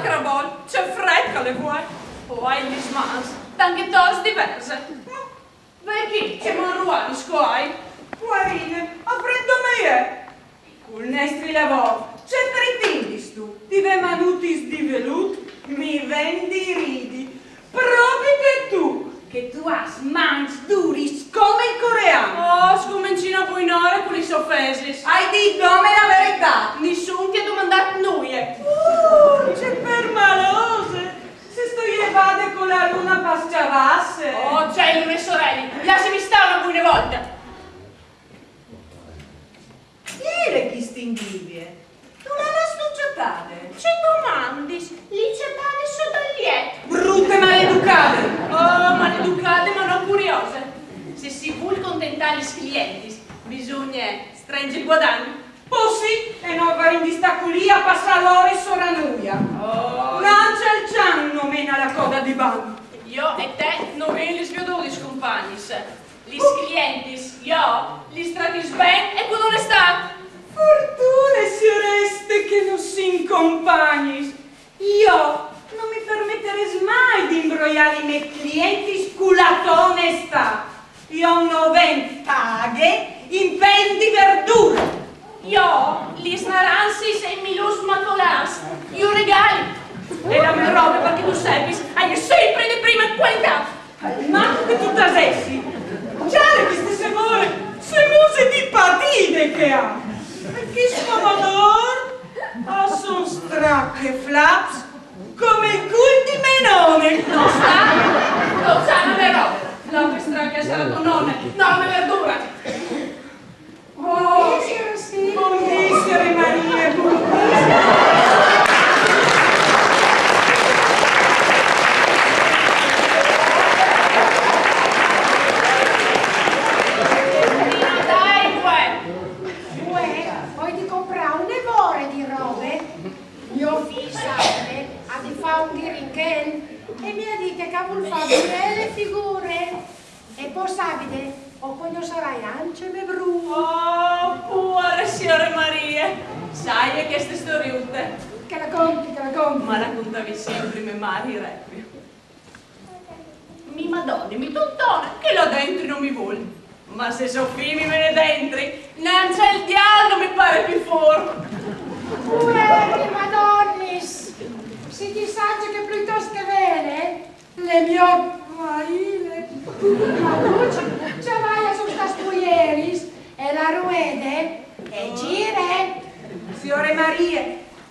crabol, c'è frecca le vuoi? O hai gli smans, anche tos diverse. Perché c'è monruani scoai? Guarine, a freddo me è. Col nestri lavò, c'è tritindis tu. Ti ve manutis di velut, mi vendi ridi. Probite tu, che tu has mans duris come il coreano. Oh, scomincina a puinare con i soffesis. Hai detto me la verità. Nessun ti ha domandato nuie. C'è per malose. Se sto evade con la luna pasciavasse. Oh, c'è le mie sorelle, lasciami stare alcune volte. Chi è chi stinghivie? Non ha la stucciatade. C'è domandis, li c'ettate sodagliette. Brutte maleducate. Oh, maleducate ma non curiose. Se si vuol contentare gli clienti, bisogna stringere il guadagno. Oh sì, e non va in distaculia passa l'ora e soranuia. Oh, Lancia il cianno mena la coda di bagno. io e te non vi li sfiododis compagnis. Gli clienti, io li stratis ben e con onestà. Fortune si oreste che non si incompagnis. Io non mi permetterei mai di imbrogliare i miei clienti sculato onestà. Io non paghe in vendi verdure. Io li snaransis e mi lo smacolans. Io regali. E la mia roba perché tu sepis, hai sempre le prime qualità. Ma che tu tasessi? Già che stesse vuole, se muse di patine che ha. Perché scomodor ha son stracche flaps come il cul di Menone. Non sa la mia roba. La questra che sarà tua nonna, non me verdura. Oh, buonissime Maria, buonissime. Vuoi di comprare un evore di robe? Io fissate, a di fa un dirinchen e mi ha detto che vuol fare belle figure. E poi sapete, o quando sarai ance me bru. Oh, pure, signore Maria. Sai che ste storiute. Che la conti. Ma raccontavi sempre me mari requie. Mi madonni, mi tontone, che là dentro non mi vuole. Ma se soffimi me ne dentri, non c'è il diavolo mi pare più forte. Uè, madonnis, si ti saggia che piuttosto che bene, le mie marile, la luce, ce vai su sta spuglieris, e la ruede, e gire. Signore Maria,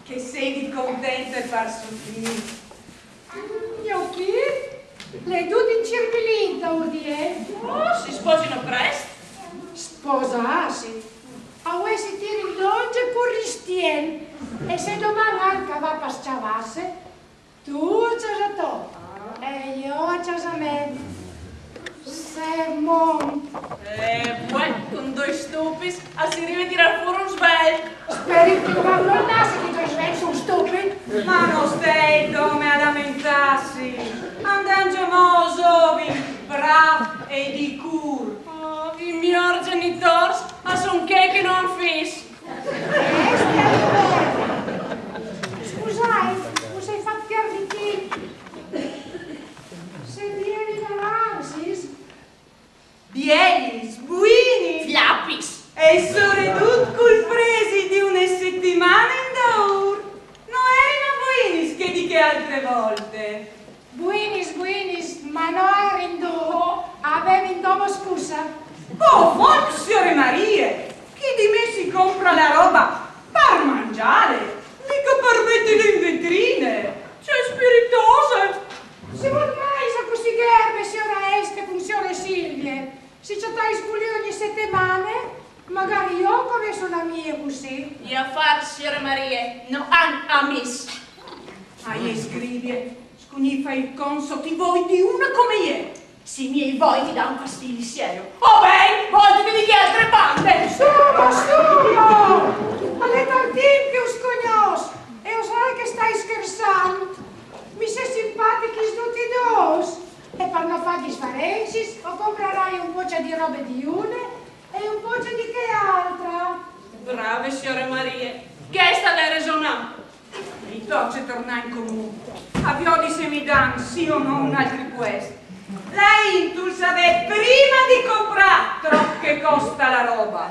che sei di contenta e far soffrire. Io chi? Le due in cirbilinta, udie? Oh, si sposino presto. Sposarsi? A voi si tiri in dolce pur ristien, e se domani anche va a pasciavasse, tu a casa tua, e io a casa me. Se mon. Poi, con due stupis, si arriva a tirar fuori un svelto. Speri che non nasce che i tuoi svegli sono stupidi. Ma non stai come a lamentarsi. Andiamo sovi, brav e di cur. Oh, i miei genitori son che non fis. Scusai, non sei fatto perditi. Se vieni dall'Ansis. Bielis, buini. Flappis. E soredut col presi di una settimana in daur. Non erano buinis che di che altre volte. Buinis, ma no rindu, avevi in domo scusa. Oh, voi, signore Marie, chi di me si compra la roba per mangiare, mica per mettere in vetrine. C'è spiritose. Se vuol mai sa così gerbe, signora Este, con signore Silvie, si c'è dai spulire ogni settimane, magari io come sono la mia così. Io far, signore Maria, no an amis. Ai scrivie, scugni fai il conso, ti vuoi di una come ieri. Si miei voi ti dà un fastidio serio. Oh beh, volete di che altre bande? Studio! Alle tantine più scognos! E lo sai che stai scherzando? Mi sei simpatici tutti e due? E per non fare disfarenzi, o comprerai un po' di robe di una e un po' di che altra. Brave, signore Maria. Che sta la ragione? tocce tornare in comune. Avviò di se mi dan sì o no un altro questo. La Intul sapeva prima di comprare troppo che costa la roba.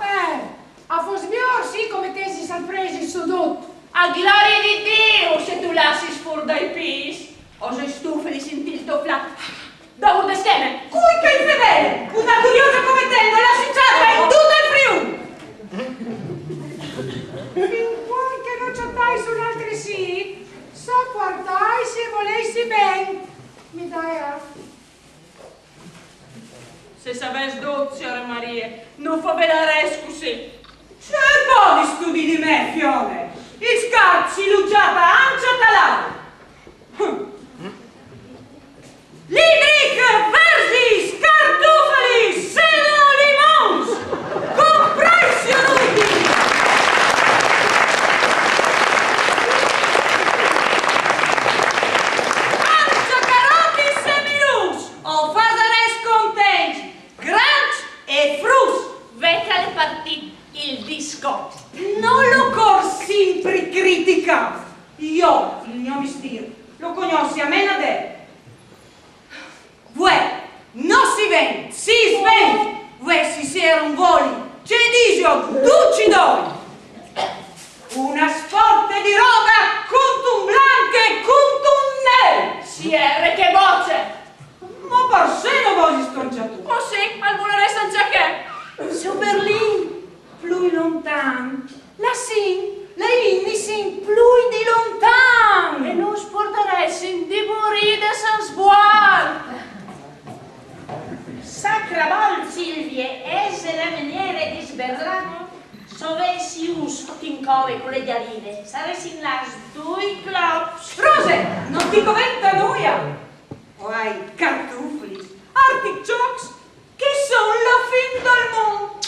A Fosmior sì come te si san presi il sodotto. A gloria di Dio, se tu lasci sfur dai pis, o sei stufa di sentir il tuo flat. Dopo te stene. Cui che infedele! Una curiosa come te non la cicciata in tutto il Friuli! Fin vuoi che non c'attai su un'altra sì? So guardai se volessi ben. Mi dai a... Se sapessi doziore Maria, non fa vedere così. C'è un po' di studi di me, Fione! I scarci luciata ancia talare! Lidric, versi, scartofali, seno, limons! Compressionuti! Ancia, carote e semilus! O fasares contenti! Granch e frus! Vecca le partite il disco. Non lo corsi sempre criticato. Io, il mio mestiere, lo conosci a meno te. Uè, non si vende, si svende. Uè, si sera un voli. C'è disio, duci doi. Una sporte di roba, contum blanche, contum nero. Siere che voce! Ma parseno voglio stonciato. Oh sì, al volere sancia che. Su Berlin, più lontan. Lassì, lei mi sin più di lontan. E non sporteresti di morire sans sbuar. Sacra vol Silvie, esse la maniera di sberlare, sovessi us tincove con le dialine, saresti in las due clops. Rose, non ti coventa noia. Poi cartufoli, artichokes, che sono la fin del mondo.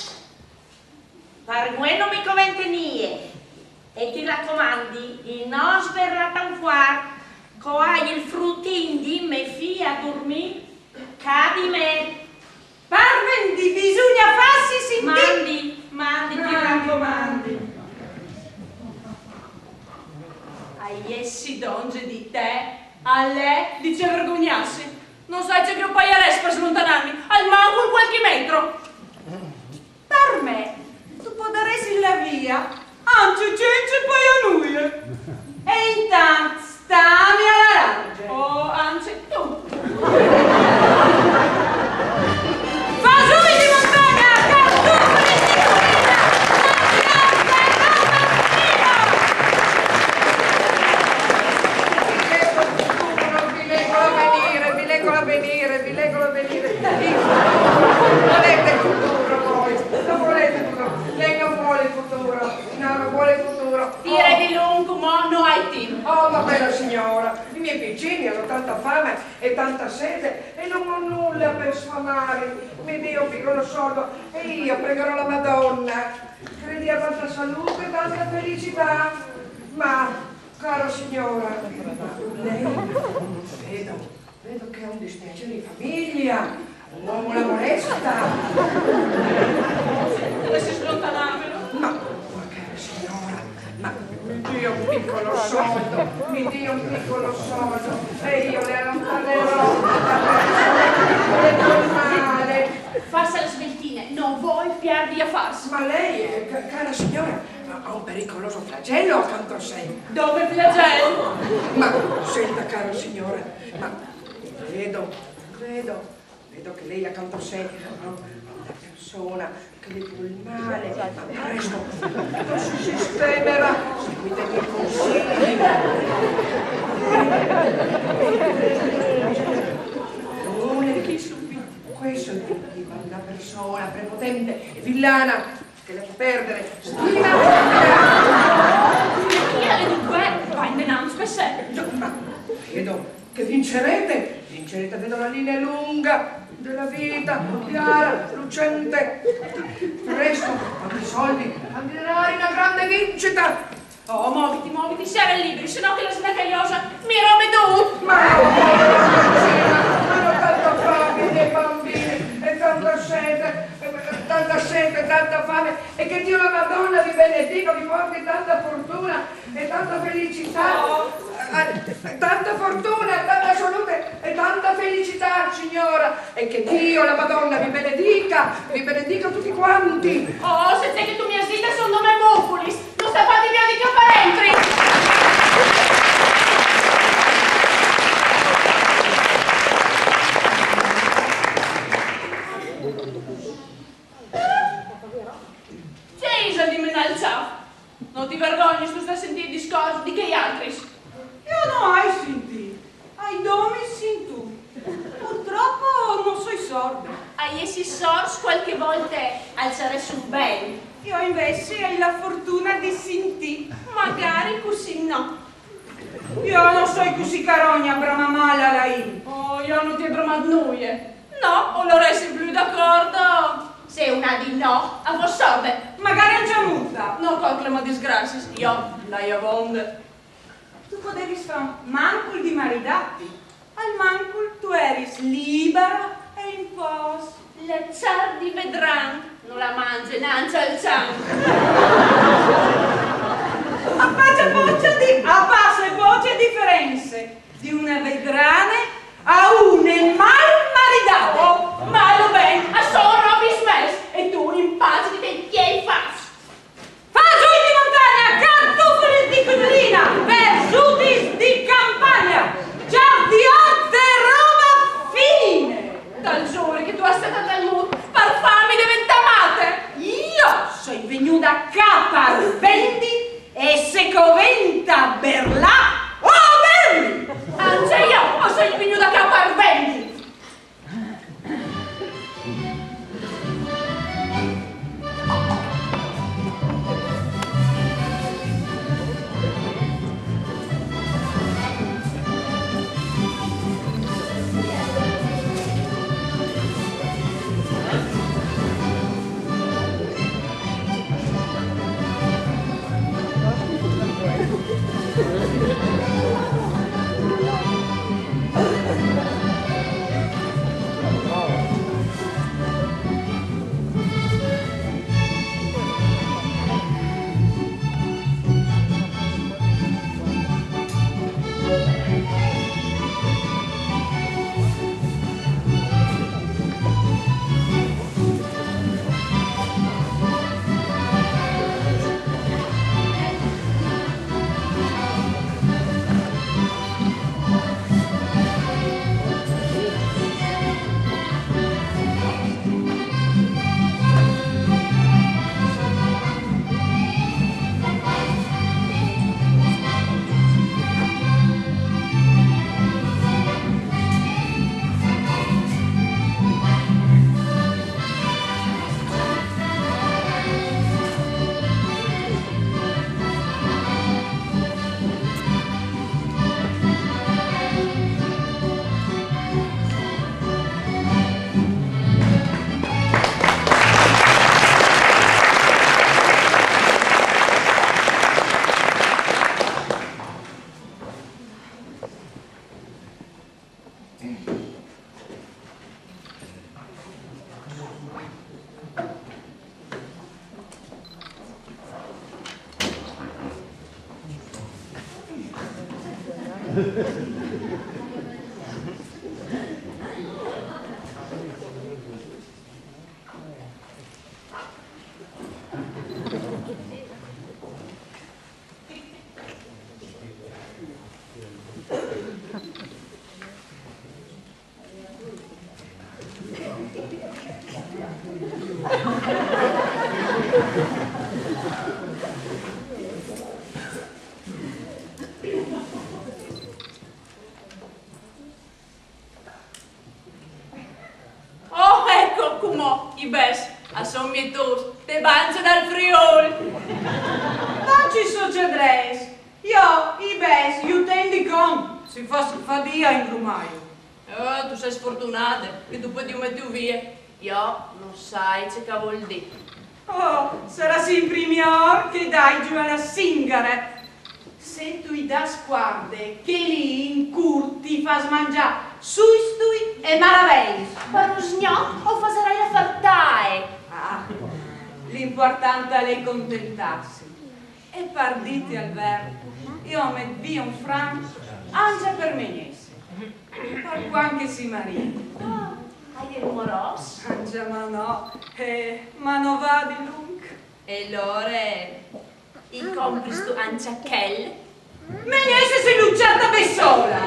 Per me non mi covente nie, e ti raccomandi di non sberlare tan fuori, co hai il fruttin di me fia a dormire, cadi me. Parvendi, bisogna farsi sentire. Mandi, ti raccomandi. Ai essi donge di te, a lei dice vergognarsi. Non sai c'è che un paierese per slontanarmi, al manco in qualche metro. Per me, tu potresti la via, anzi c'è poi a lui. E intanto stammi alla large. Oh, anzi tu. Fasoi di montagna, cartufoli di cucina, vi leggo venire. Volete il futuro voi, non volete il futuro, lei non vuole il futuro, no, non vuole il futuro. Dire di lungo, ma non hai tempo. Oh, ma bella signora, i miei piccini hanno tanta fame e tanta sete e non ho nulla per sfamare. Mi dia un piccolo soldo e io pregherò la Madonna che le dia tanta salute e tanta felicità. Ma, caro signora, lei, vedo che ha un dispiacere di famiglia, un uomo la molesta. Dovessi slontanarmelo. Ma cara signora, ma mi dia un piccolo soldo, mi dia un piccolo soldo e io le allontanerò da male. Farsi le sveltine, non vuoi piardi a farsi. Ma lei, cara signora, ha un pericoloso flagello accanto a sé. Dove flagello? Ma senta, caro signore, ma vedo che lei accanto a sé ha una persona che le vuole male, ma presto tutto si sistemerà, seguite i miei consigli. Questo è il problema, una persona prepotente e villana che le può perdere stima Chi ha le dunque? Vai in denanzo per sé. ma vedo che vincerete, vedo la linea lunga della vita, chiara, lucente. Presto, tanti soldi, tanti denari, una grande vincita. Oh, muoviti, siamo liberi, sennò che la snacagliosa mi robe tu. Ma hanno tanta fame dei bambini e tanta sete, tanta fame e che Dio la Madonna vi benedica, vi porti tanta fortuna e tanta felicità. tanta fortuna, tanta salute e tanta felicità, signora, e che Dio, la Madonna, vi benedica tutti quanti. Oh, se sei che tu mi assista, sono nome Mofulis, non sta fatti via di Camparentri. Gesa di menalcià. Non ti vergogni, tu stai a sentire discorsi di che altri? Io non hai sentito, ai domi sin tu. Purtroppo non so sordo. Hai essi sors qualche volta alzare su bene. Io invece ho la fortuna di sentire. Magari così no. Io non so così carogna, brama male lei. Oh, io non ti ho bramato noie. No, allora sei più d'accordo? Se una di no, a voi sorbe. Magari è già muta. No, conclama disgrazia, io la avonde. Tu potevi fare mancul di maridati. Al mancul tu eri libera e in pos. Le ciardi vedran, non la mangia neanche al cianco. A bassa voce differenze di una vedrane a une mal maridato. Oh, malo ben, a solo robi smes, e tu in pace di te che hai fatto. Fasui di montagna, cartofoli di collina, versutis di campagna, giardiotte roba fine. Dal giorno che tu sei stata dal muro, per farmi diventamate. Io sono venuta a capa vendi e se coventa berlà o berli. Anche io sono venuta a capar vendi. Oh, ecco come i bes, a sommietos, te banze dal friol. Non ci succederes. Io, i bes, io tendi con. Si fa dia in grumaio. Tu sei sfortunata, che dopo ti metti via. Io non sai che vuol dire. Oh, sarà sempre miglior che dai giù alla singare. Se tu i das guarde che lì in cur ti fas mangiare sustui e maravelli. Parusgnò o faserai a fartae? Ah, l'importante è contentarsi. E pardite al verbo, io met via un franco ancia per menesse. Per quanche si mariti. Ah, hai il moros? Ancia ma no, ma no va di lung. E lore, i compristo anciachel? Menesse sei lucciata bessola.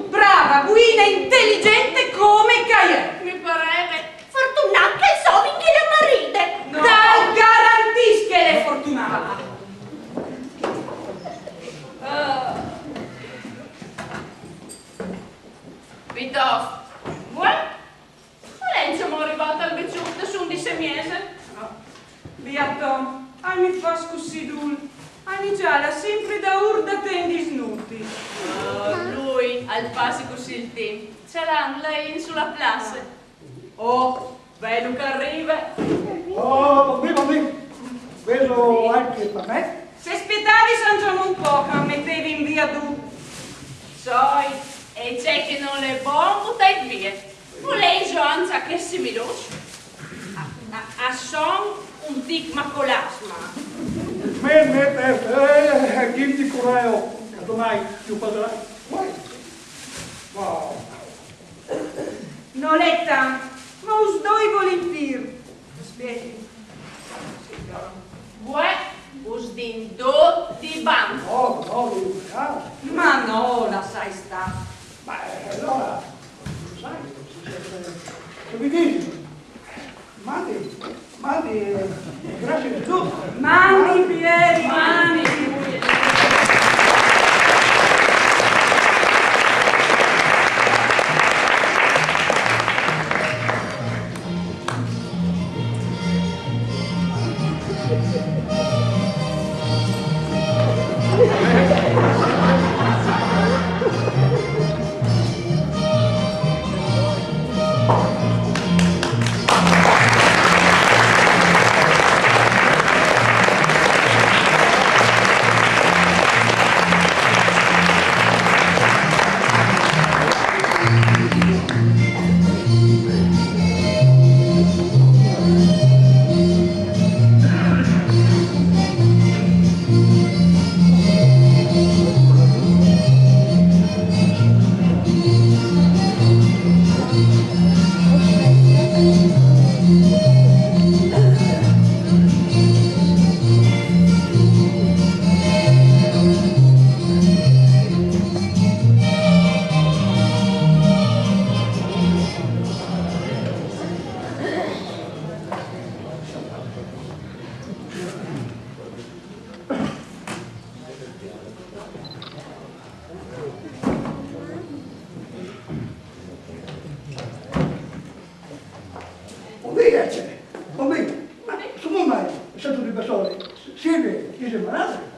Brava, buina, intelligente come Caia. Mi parrebbe fortunata che so che le marite. No. Dal garantis che le fortunata. Vitof, vuoi? Valenza mo arrivata al becciute su un di semiese? Beato, mi fa scussidul. Anni già la sempre da urda tendi snuti. Lui al passi così il team. Ce l'ha lei in sulla classe. Oh, bello che arriva. Oh, bambini, vedo anche per me. Se spietavi San Giorno un po', che mettevi in via tu. Soi, e c'è che non è buon, buttai via. Volei giovanza che si mi luscia. A son un tic macolasma. Me, dimmi correo, domani più padrai. Wow. Noletta, ma us doi volentir. Aspetti. Vuoi? Us din do di banco. No, no, Ma no, la sai sta. ma allora, sai, se mi dici, mandi, grazie di tutto. Mandi, Pieri, mandi.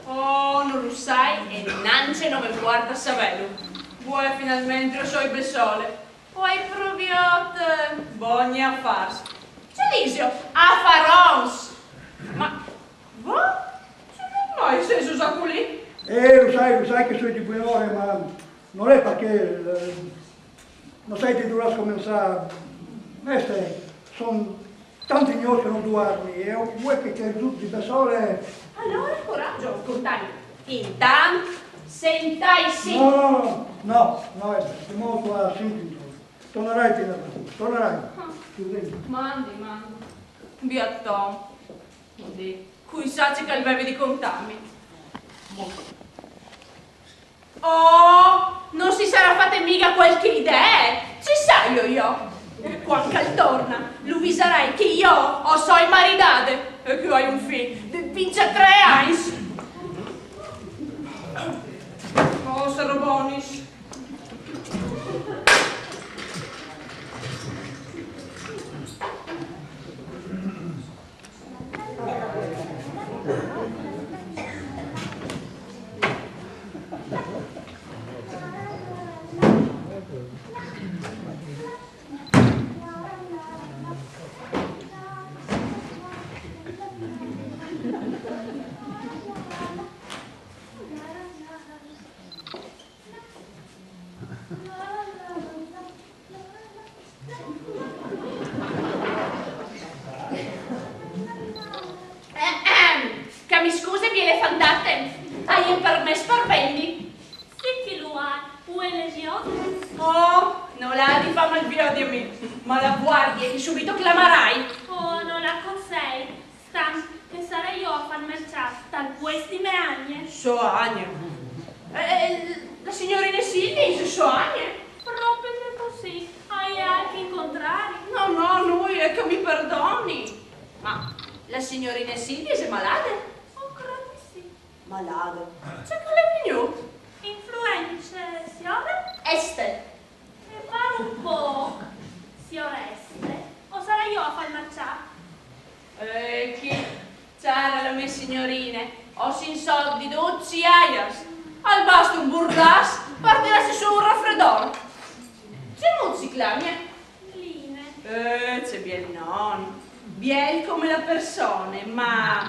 Oh, non lo sai e nance non mi guarda savello. Vuoi finalmente lo so il besole. Poi proviot bogna a farsi. Celisio, a farons. Ma va? Se non mai senso saculi? Lo sai che sono di buonore, ma non è perché non sai di dove cominciare. Queste sono tanti ignori che non duarmi e vuoi che ti tutti da sole. Allora coraggio, contagno. Intanto sentai sì. No, è molto a sentito. Tornerai piena, tornerai. Mandi. Biatton. Cui saci che il bevi di contarmi. Oh, non si sarà fatta mica qualche idea. Ci sai io. Quando torna, lui sarai che io ho soi maridate e che hai un figlio. Vince 3 anni. Oh, sarò bonis. Che mi scusi, vi elefantate? Hai per me sparvendi? Sì, lo ha. Oh, non la di fama il via di me, ma la guardia che subito clamarai. Oh, non la cos'ei? Stan, che sarei io a far merciare tal questi me agne. So Agne. La signorina Silvia, so Agne. Proprio che così, hai anche incontrari. No, lui è che mi perdoni. Ma la signorina Silvia è malata? Oh, credo di sì. Malata? C'è che l'è venuto? Influenze, signore? Este. E pare un po', signoreste, o sarei io a far marciare? Chi? C'era la mia signorina. Ho sin soldi docci aias. Al basto un burdas, partirassi su un raffreddore. C'è muzzica, mia? Line. C'è biel non. Biel come la persona, ma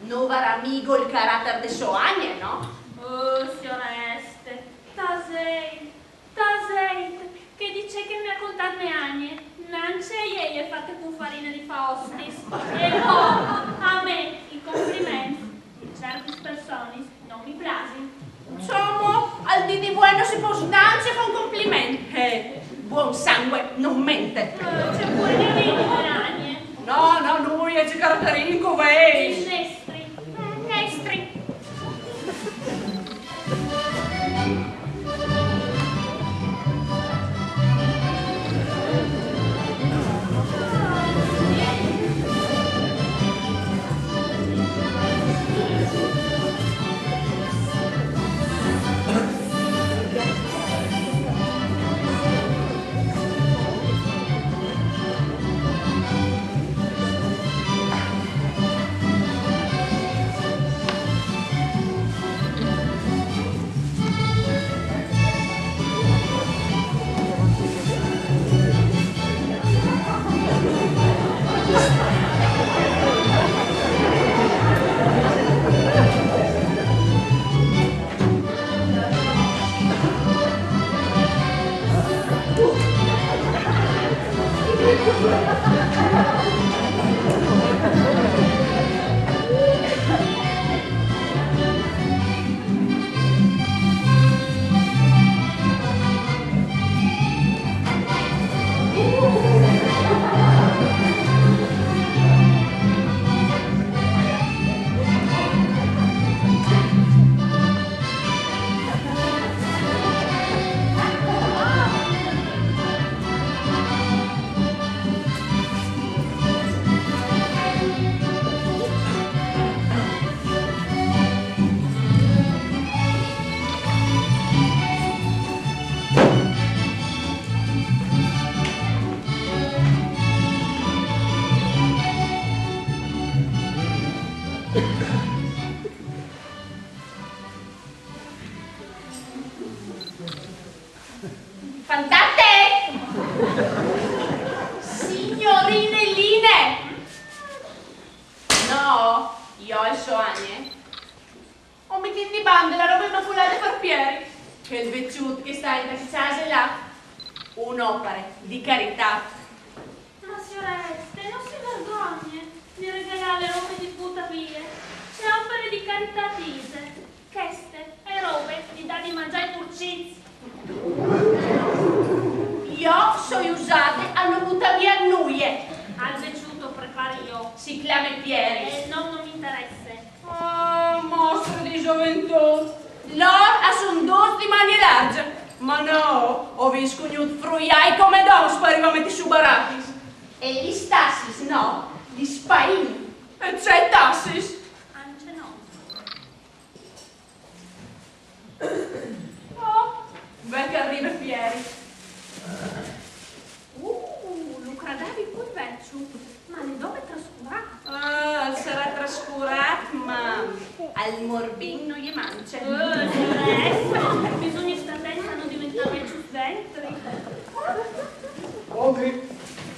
non varrà amico il carattere de soagne, no? Oh, signoreste, taseit, che dice che mi ha contato agne. Non c'è ieri e fatte con farina di faustis. E poi, a me, i complimenti di certe persone non mi piaci. Insomma, al di bueno si può sdanze con complimenti. Buon sangue, non mente. C'è pure di agne. No, lui è caratterini covei. Nestri. Fantate! Signorine Line! No, io il soagne. Ho mettito di bande la roba immacolata per Pieri. Che il vecchiut che sta in casa là. Un'opera di carità. Ma signoreste, non si vergogni di regalare le robe di buttavie. C'è opere di carità dise. Queste e robe di dare di mangiare ai purcizi. Io so usate hanno buttato via nuie. Al vecchiuto preparo io. Si chiama Pieri. E non mi interessa. Oh, mostro di gioventù. Lor son dos di mani large. Ma no, ho visto un fruiai come don sparivamente su baratis. E gli stassis, no, gli spaini. E c'è tassis. Anche no. Oh, beh che arriva Pieri. Lucra Davi poi vecchio. Ma le dove trascurato? Ah, sarà trascurato, ma al morbin non gli mangia. Signoreste, bisogna stare attenti a non diventare vecchio dentro. Buondì.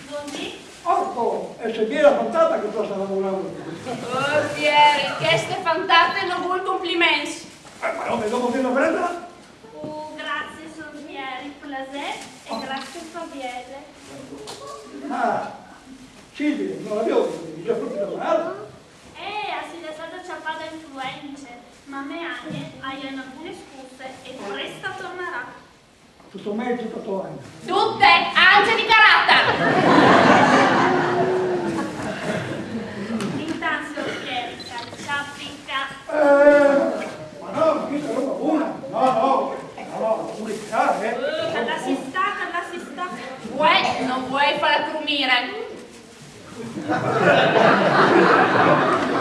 Buondì? Oh, e se viene la fantata che possa lavorare. Oh, Pieri, che ste fantate non vuol complimenti. Ma non vedo che lo prenda? Grazie, Sorbieri, plaisir e grazie, Fabiele. Ah, Silvia, non l'avevo detto, già proprio lavorato. Si è stata ciappata influenze, ma me anche hai alcune scuse e presto tornerà. tutto me e tutto Toani. Tutte, anche di carata! Intanto Pierica, ciappica. Ma no, ma questa è roba buona. No, pubblicare. Cada si sta. Uè, non vuoi farla crumire?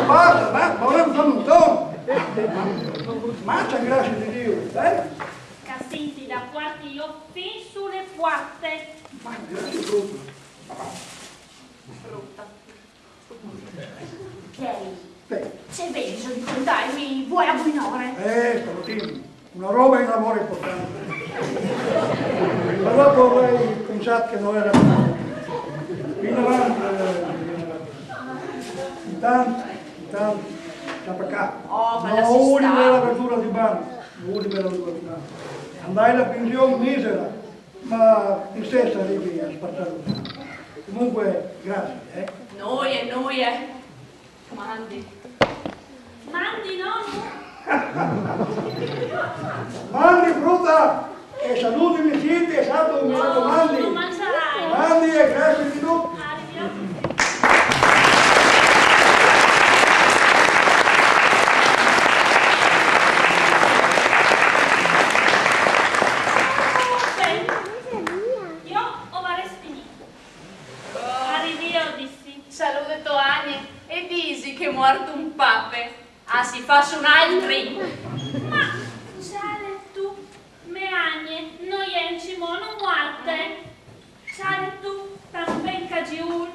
Basta, ma volevamo fare un tono. Mangia, grazie di Dio, dai. Cassinti da quarti io fin sulle quatte. Ma grazie, brutto. Brutta. Beh, C'è bisogno di contarmi, vuoi a buonore? stamattina, una roba in lavoro importante. Ma dopo vorrei pensare che non era male. In avanti, intanto, da per qua. Oh, ma la non si vuole sta. la verdura di banco, non vuole la verdura di banco. Andai alla pensione misera, ma di stessa arrivi a spazzare. Comunque, grazie, Noie. Comandi. Mandi nonno. Mandi frutta e salutami siete, esatto, mi raccomandi. Non mangerai. Mandi e grazie di tutto. Arrivederci. Io ho finito. Arrivio, dissi. Salute Toani e disi che è morto un pape. Ah, si faccia un altri. Ma ciale tu, me agne, noi encimo non muarte. Ciale tu, tan ben cagiul.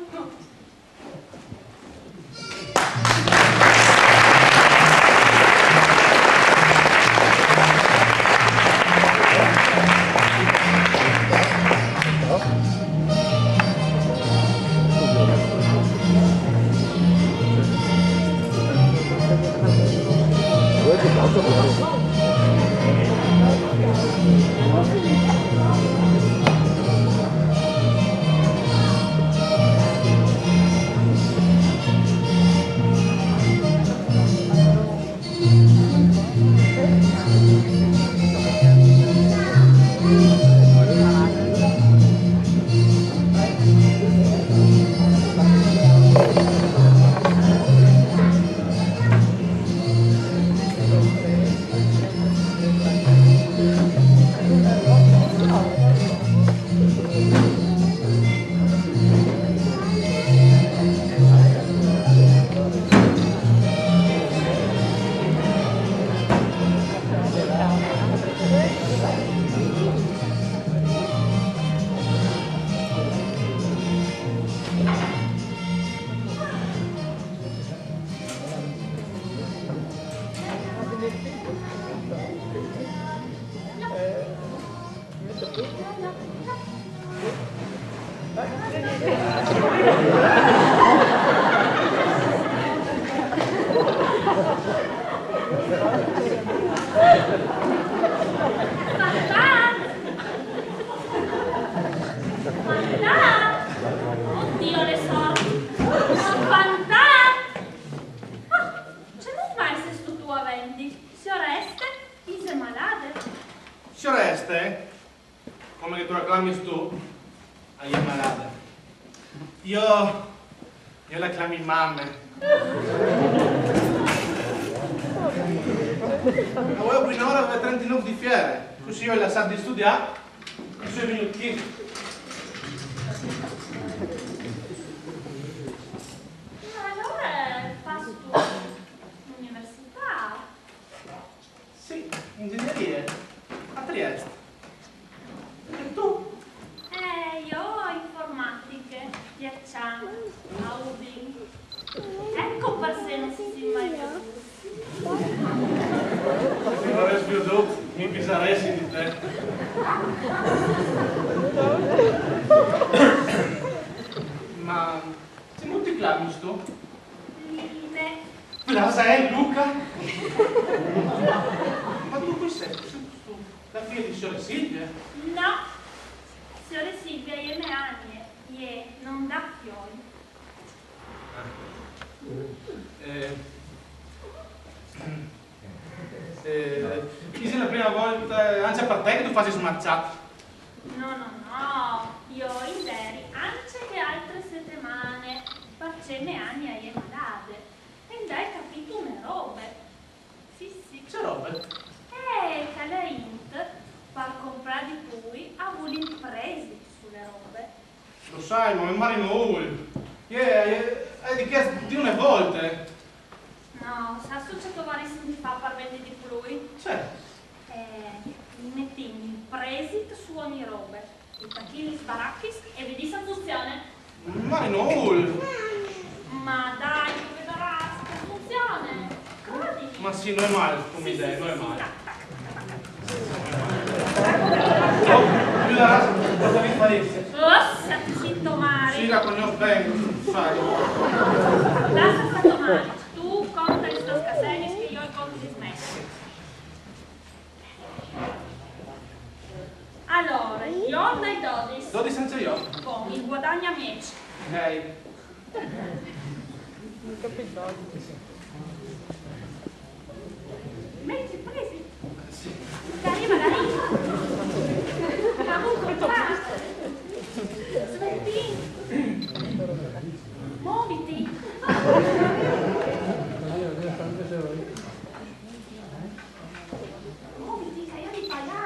Oddio le sorti. Spantà! Ah, ce non mai se stu tu avendi. Se oreste, ise malade. Se oreste, come che tu reclami tu, agli malade. Io la clami mamme. Ma voi prima ora avete 39 di fiere, così io la sa di studiare, e sono venuto qui. Allora fas tu l'università? Sì, ingegneria, a Trieste. E tu? Io ho informatiche, Piacciano, Audi. Ecco per se non si mai veduto. Se non avessi veduto, mi pisaresti di te. Ma sei molti clami tu? Line. Blasè, Luca? Ma tu qui sei tu, la figlia di Signora Silvia? No, signore Silvia, io me agne, non da fiori. Questa è la prima volta, anzi a parte che tu fai smarciato. No, io interi, anche che altre settimane, faceme anni a malade, e dai capito una robe. Sì. C'è robe? Che lei int, per comprare di cui, ha voluto impresi sulle robe. Lo sai, ma mi marino ul. Hai richiesto di una volte. No, sa successo varissimo di fa per vendere di lui? C'è. Mi metti in prestito su ogni robe, i tacchini sbaracchis e vedi se funziona. Marino ul. Ma dai, tu vedrà se funziona. Guardi. Ma sì, non è male come idea, non è male. Giulia, cosa vi faresti? State zitto Mari. Sì, la cognos vengo, sai. Lascia stato Mari. Tu conta le sto scasenis che io i conti smesso. Allora, io dai 12. 12 senza io? Con il guadagno a 10. Ok. Metti presi. Sì. Magari. Comunque qua. Svetti. Muoviti. Muoviti, che io di là.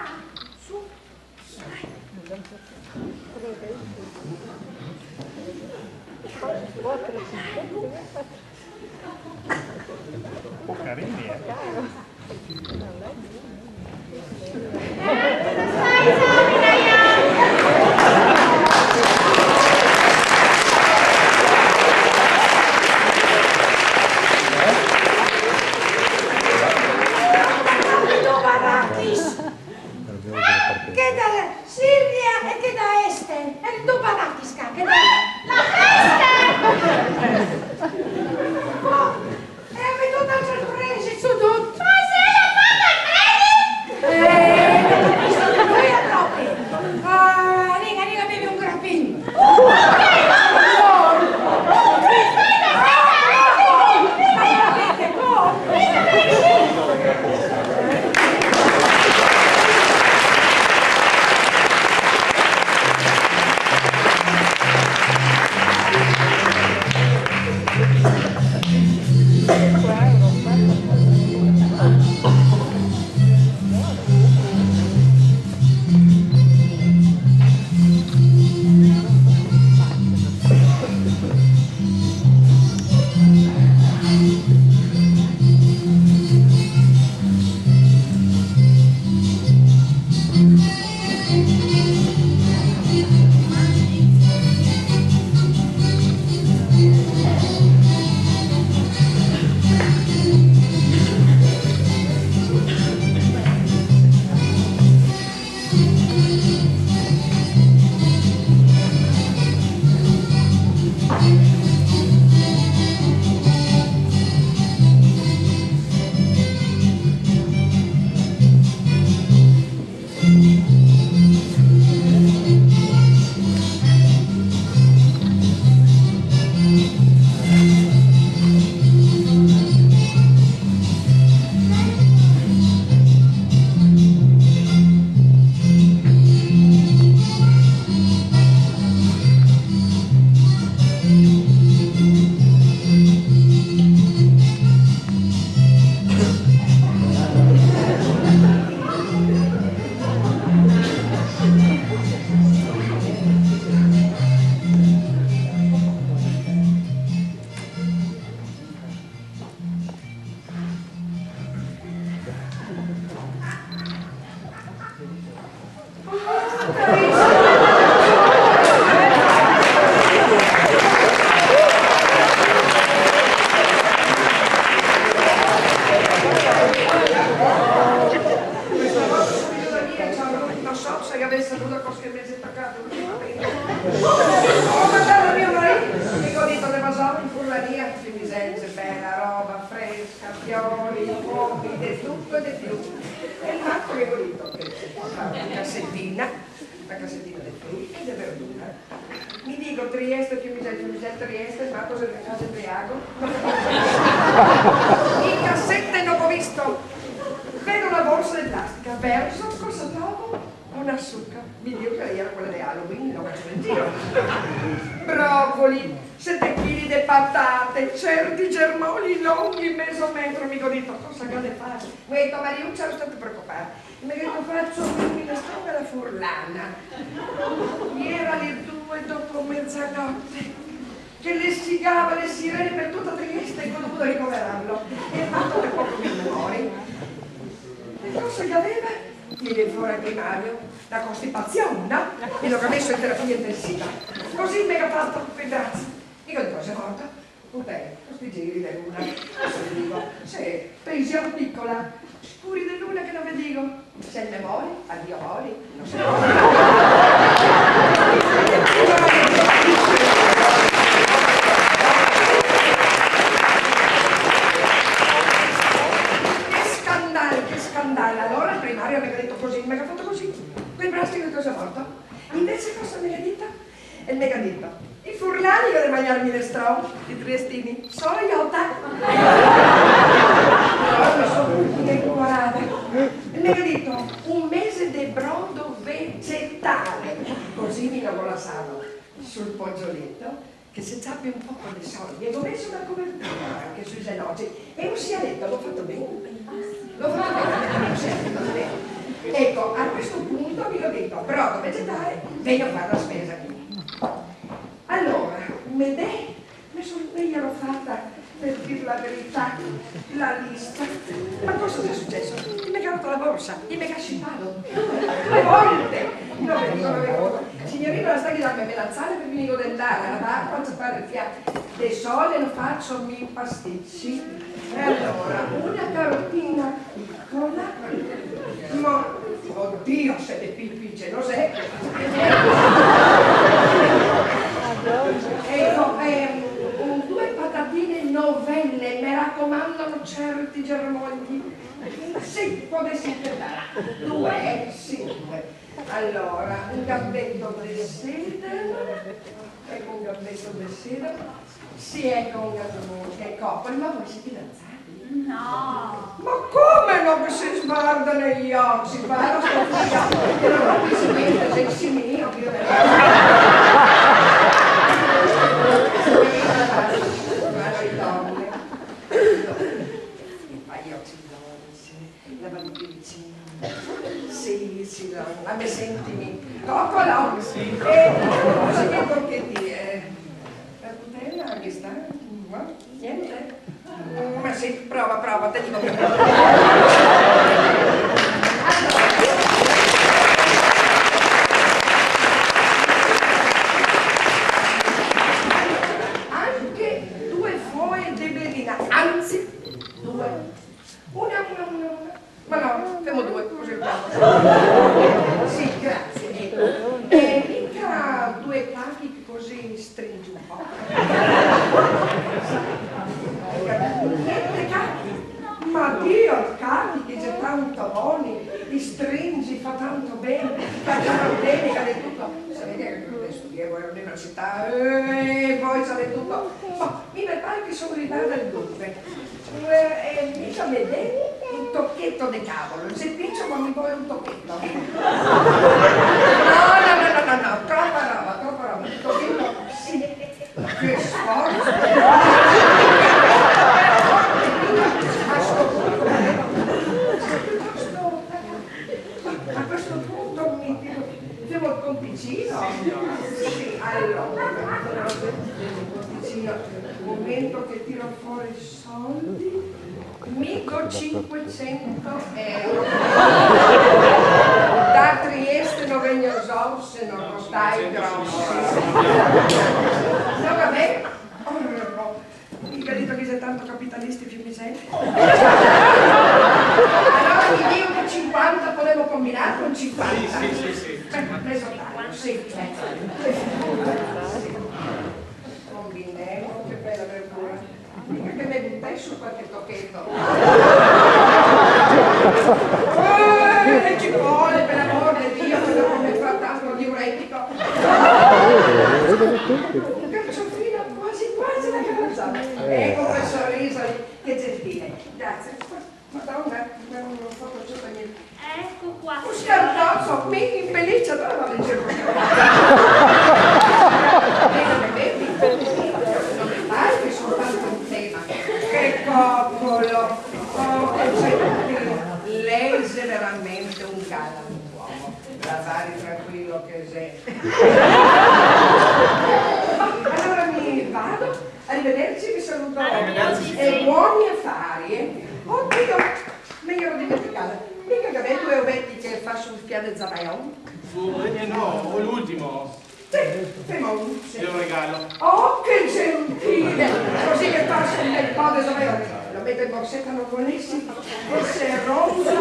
Su. Un po' carini, Che da Silvia e che da Este? E il tuo Baratisca, che da... La festa! Oh, e avete una sorpresa su tutto! Ma sei la mamma non capisco che voi a troppi! Ah, riga, bevi un grappino! In cassette non ho visto. Vedo una borsa elastica, verso, cosa trovo? Una succa. mi dico che lei era quella di Halloween, lo faccio in giro. Broccoli, 7 kg di patate, certi germogli lunghi, mezzo metro, mi ho detto, cosa che le fare? Mi ha detto, Mariuccia, non state preoccupata. Mi ha detto, faccio un minestrone alla furlana. Era le 2 dopo mezzanotte, che le stigava le sirene per tutta Trieste e ho dovuto ricoverarlo. E fatto per poco di memoria. E cosa che aveva? Viene fuori il primario, la costipazione, no? E l'ho messo in terapia intensiva. Così mi ha fatto i bracci. Dico, di cosa è morta? Vabbè, questi giri di luna. Cosa vi dico? Sì, pensiamo piccola, scuri di luna che non vi dico. C'è il memoria, addio mori, non so. Che scandale. Allora il primario mi ha detto così, mi ha fatto così. Quel braccio che cosa è morto? Invece cosa mi ha detto? E mi ha detto, i furlani io devo mangiarmi le strau, i triestini, solo iota. Allora mi sono incuorata. E mi ha detto, un mese di brodo vegetale. Così mi lavoro la sala sul poggioletto, che se tappi un po' di soldi. E ho messo una copertura anche sui ginocchi. E un sialetto, l'ho fatto bene. L'ho fatto bene, un sialetto, bene. Ecco, a questo punto vi ho detto, brodo vegetale, vengo a fare la spesa qui. Allora, mi sono io l'ho fatta, per dire la verità, la lista. Ma cosa è successo? Gli mi ha cavato la borsa, gli mi ha scippato 2 volte. Non mi dicono, signorina, la sta chiedendo a me l'alzare per venire dell'aria, la barba, faccio fare il fiato. De sole lo faccio mi pasticci. E allora, una carotina piccola, ma oddio, siete pippice, lo sai? Ecco, 2 patatine novelle, mi raccomandano certi germogli. Sì, potessi dare. 2, sì. Allora, un gambetto di sedano. Ecco un gambetto di sedano. Sì, ecco un gambetto. Ecco, ma voi siete fidanzati? No. Ma come no che si sguardano gli occhi? Si parla sto figlio. E non ho visto niente, sei similino, io ne guarda i donne. Ma io ci dolce, la valpicina. Sì, a me sentimi. Coccolo! Sì, cosa che porchetti la putella che sta? Niente? Ma sì, prova, te dico che anche 2 foglie di berlina, anzi 2. Una. Ma no, facciamo 2, così è. Sì, grazie, ecco. E mica 2 cachi così stringi un po'. Niente cacchi, ma Dio, il cacchi che c'è tanto buoni, li stringi, fa tanto bene, facciamo bene, cade tutto. Sapete che studiavo all'università e poi sale tutto. Ma mi pare che sono ridata del dunque. E mica vedete un tocchetto di cavolo, se piccio ma mi vuole un tocchetto. No, troppa roba, un tocchetto, sì, che sforzo. A questo punto mi devo il compicino. Sì, allora, il compicino, il momento che tiro fuori i soldi, mico 500 euro. Da Trieste non vengo se non lo stai grossi. No, vabbè. Mica detto che sei tanto capitalisti fiumicenti. Allora mi dico che 50 potevo combinare con 50. Sì. Preso tanto, sì. Combiniamo, che bella verdura. Mica che mi buttai su qualche tocchetto. Le cipolle, per l'amor di Dio, che dopo mi fa tanto diuretico. Carciofina, quasi la carozzata. Ecco quel sorriso che gentile. Grazie. Madonna, non ho fatto giù da niente. Ecco qua. Un scartozzo, mi impellì Felice, dove vado in cerco? Non è mai che soltanto un tema. Che coccolo! Oh, lei è veramente un galantuomo. La pari tranquillo che sei. Allora mi vado. Arrivederci, vi saluto. E buoni affari. Oddio, mi ero dimenticata. Mica che avete due ovetti che fa sul piede Zavaion? No, o l'ultimo. Sì, Femon. Sì. Io lo regalo. Oh, che gentile! Così che passa un bel po' di Zavaion. Lo metto in borsetta, non buonissimo. E se rosa.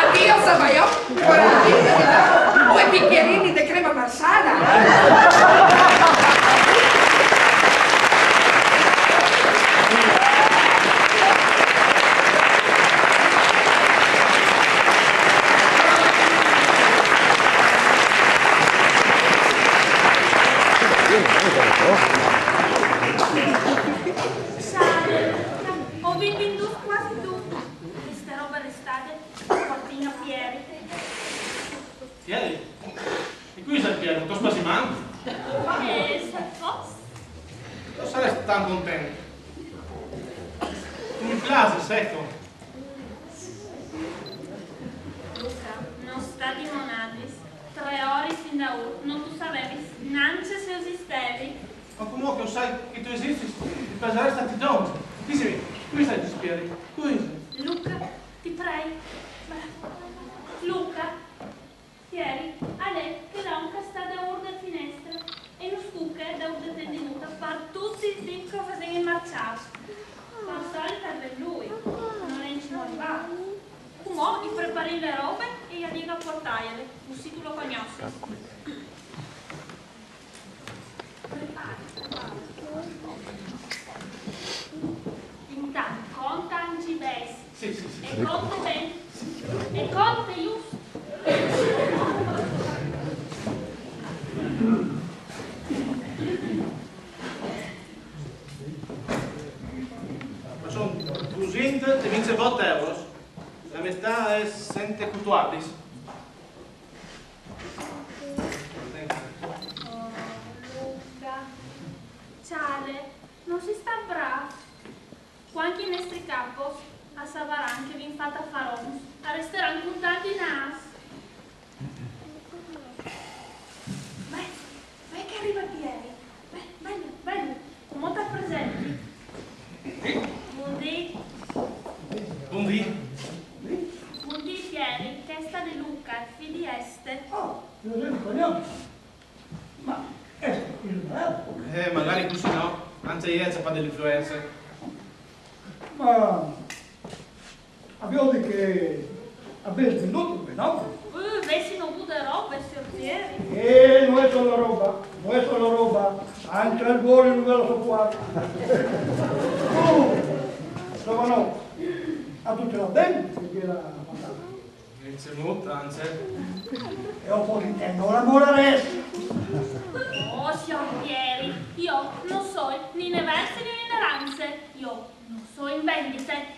Addio Zavaion. Guardate, 2 bicchierini di crema marsala. Ho venduto quasi tutto. Queste robe restate, portino Pieri. Pieri? E qui sei Pieri, tutto spasimando? E se fosse? Non saresti tan contento. Mi piace, secco. Luca, non sta di monadis. 3 ore sin da ora, non tu sapevi neanche se esistevi. Ma comunque non sai che tu esisti, ti piacerei stati donne. Dicimi, qui stai ti spieghi? Qui. Luca, ti prego. Luca, ieri a lei che l'onca sta da ora da finestra e non scucca da ora tenuta per tutti i picco facendo marciare. Ma solita per lui, non è in cima arrivato. Mo gli prepari le robe e gli dico a portarle, così tu lo conosci. Intanto conta anche i besti. Sì. E conta bene. E conta giusto. Ma sono 220 euros. La metà è 140. Oh, Luca. Ciale, non si sta bravo. Quanti i nostri capos a Savaran che vi infata farons, arresteranno contati nas. Vai che arriva Pieri. Bello. Come ti presenti? Buondì. Buondì. Buondì Pieri, testa di Luca, figli este. Oh, lo sei cognome. Ma è il bravo. Magari così no. Anzi, ieri c'è fa delle influenze. Ma abbiamo detto che abbiamo venduto, no? Vessi non bude robe, sortieri. Non è solo roba, anche il volo non ve lo so fare. Giovano, a tutti la bene, perché la patata. C'è molta, anzi. E un po' di tempo, l'amore resta. Oh, sortieri, io non so né ne versi né ne ranze. Io non so in vendite.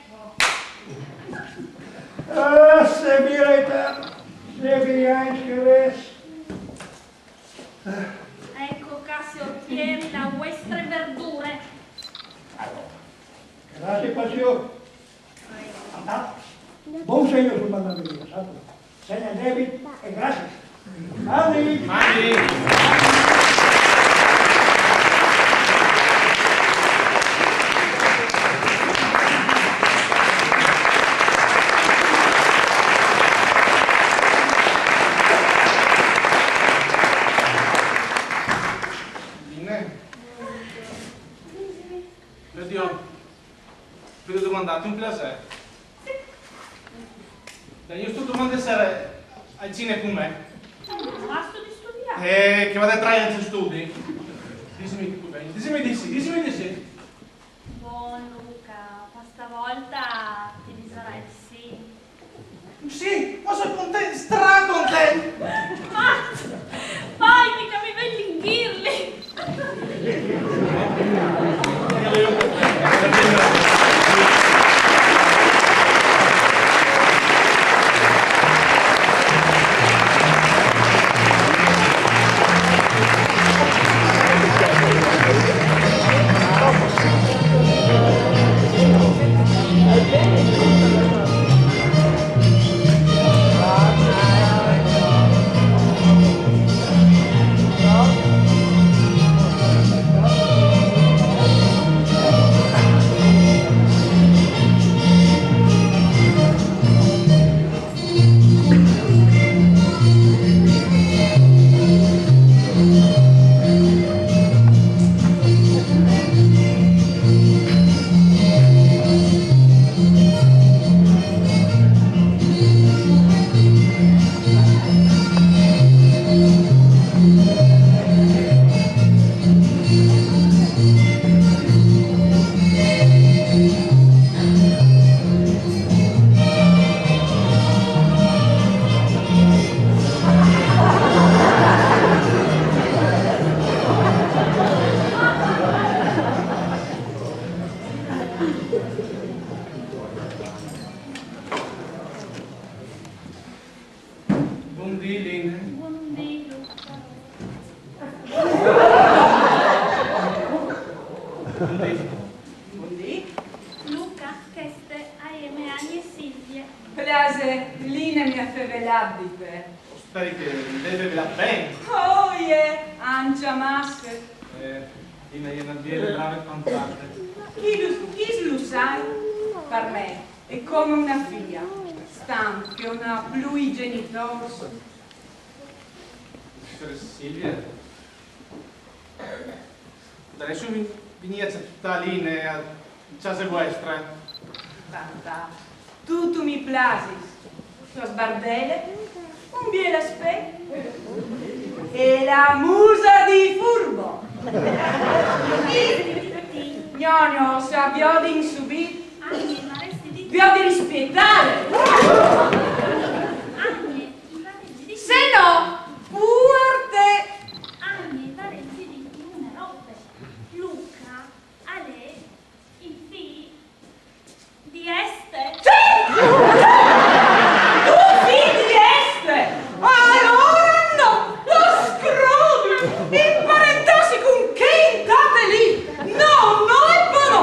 Se vi anche resta. Ecco qua, sortieri, la vostre verdure. Grazie, passione. Buon segno sul mandamento, sapo. Segna debito e grazie. Mandi! Oddio, vedo domandati un piacere. Io sto domandando se al cinema con me. Basta di studiare. Che vado a trarre anche studi. Dissimi che tu vieni. Dissimi di sì. Buon Luca, questa volta ti disarai di sì. Sì, ma sono contento, stracontento. Vai, mica mi vedi inghirli. Buondì, Line. Buondì, Luca. Buondì. Buondì. Luca, queste Aime, Annie e Silvie. Plase, Line mi ha fevelabdi per. Speri che deve la bene. Oh yeah, ancia masse. Line je nadviele brave fantastiche. Chi lo sai? Per me è come una figlia, stanca che non ha più i genitori. Silvia. Adesso veniați tutta Line a casa vostra. Tanta, tu mi plasis. Tua sbardele, un biel aspetto e la musa di furbo. Gnogno, sa biodi in subito. Annie, ma resti di... Vi ho di rispettare! Annie, ma resti di... Se no, fuerte! Annie, ma resti di una roba. Luca, a lei, il figlio di Este. Tu figli di Este! Allora no! Lo scrodo! Imparentarsi con che intate lì! No, no e poi no!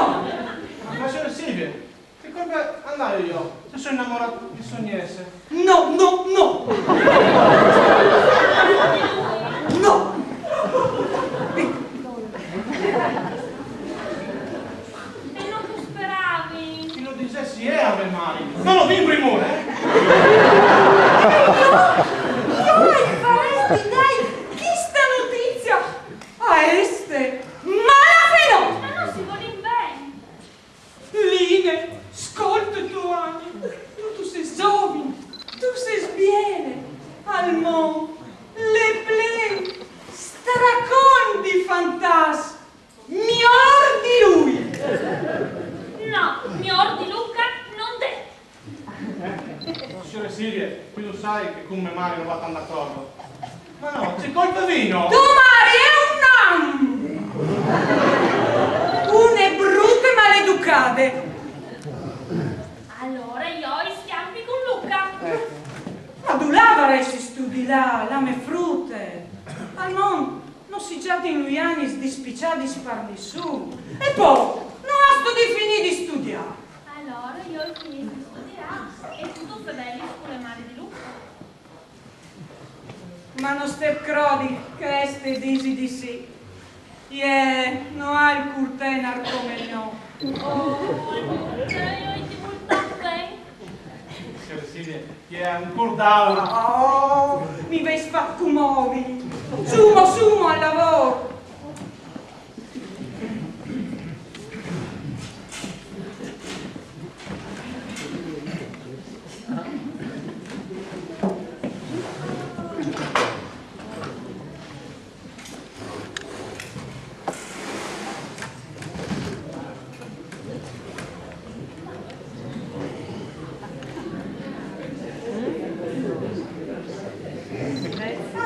Ma signora Silvia, che colpa andavo io se sono innamorato di Sognese? No, no, no! No! E non tu speravi? Chi lo dicessi è Ave Maria. Non lo vi in primore, Io faresti dai chi sta notizia a Este? Ma la fino! Ma non si vuole in bene. Line, ascolta tu Anni, tu sei giovane, tu sei sbiele, al mondo, le play, stracon di fantasmi, miglior di lui. No, mi ordi Luca, non te. Signora Silvia, qui lo sai che con me Mario non va tanto d'accordo. Ma no, c'è colpa vino! Tu Mari è un une brutte maleducate. Allora io ho i schiampi con Luca. Ma tu lavaresti studi là, la me frutte. Ma non si già in lui anni dispicciati sparni su. E poi, non ha studi finiti di studiare. Allora io ho finito di studiare e tu fedeli sulle mani di Luca. Ma non ste crodi che este disi di sì. Non ha il curtenar come no. Oh, cioè io ti vuol bene. Signora Silvia, che è un cordao. Oh, mi vai spaccumovi. Sumo al lavoro.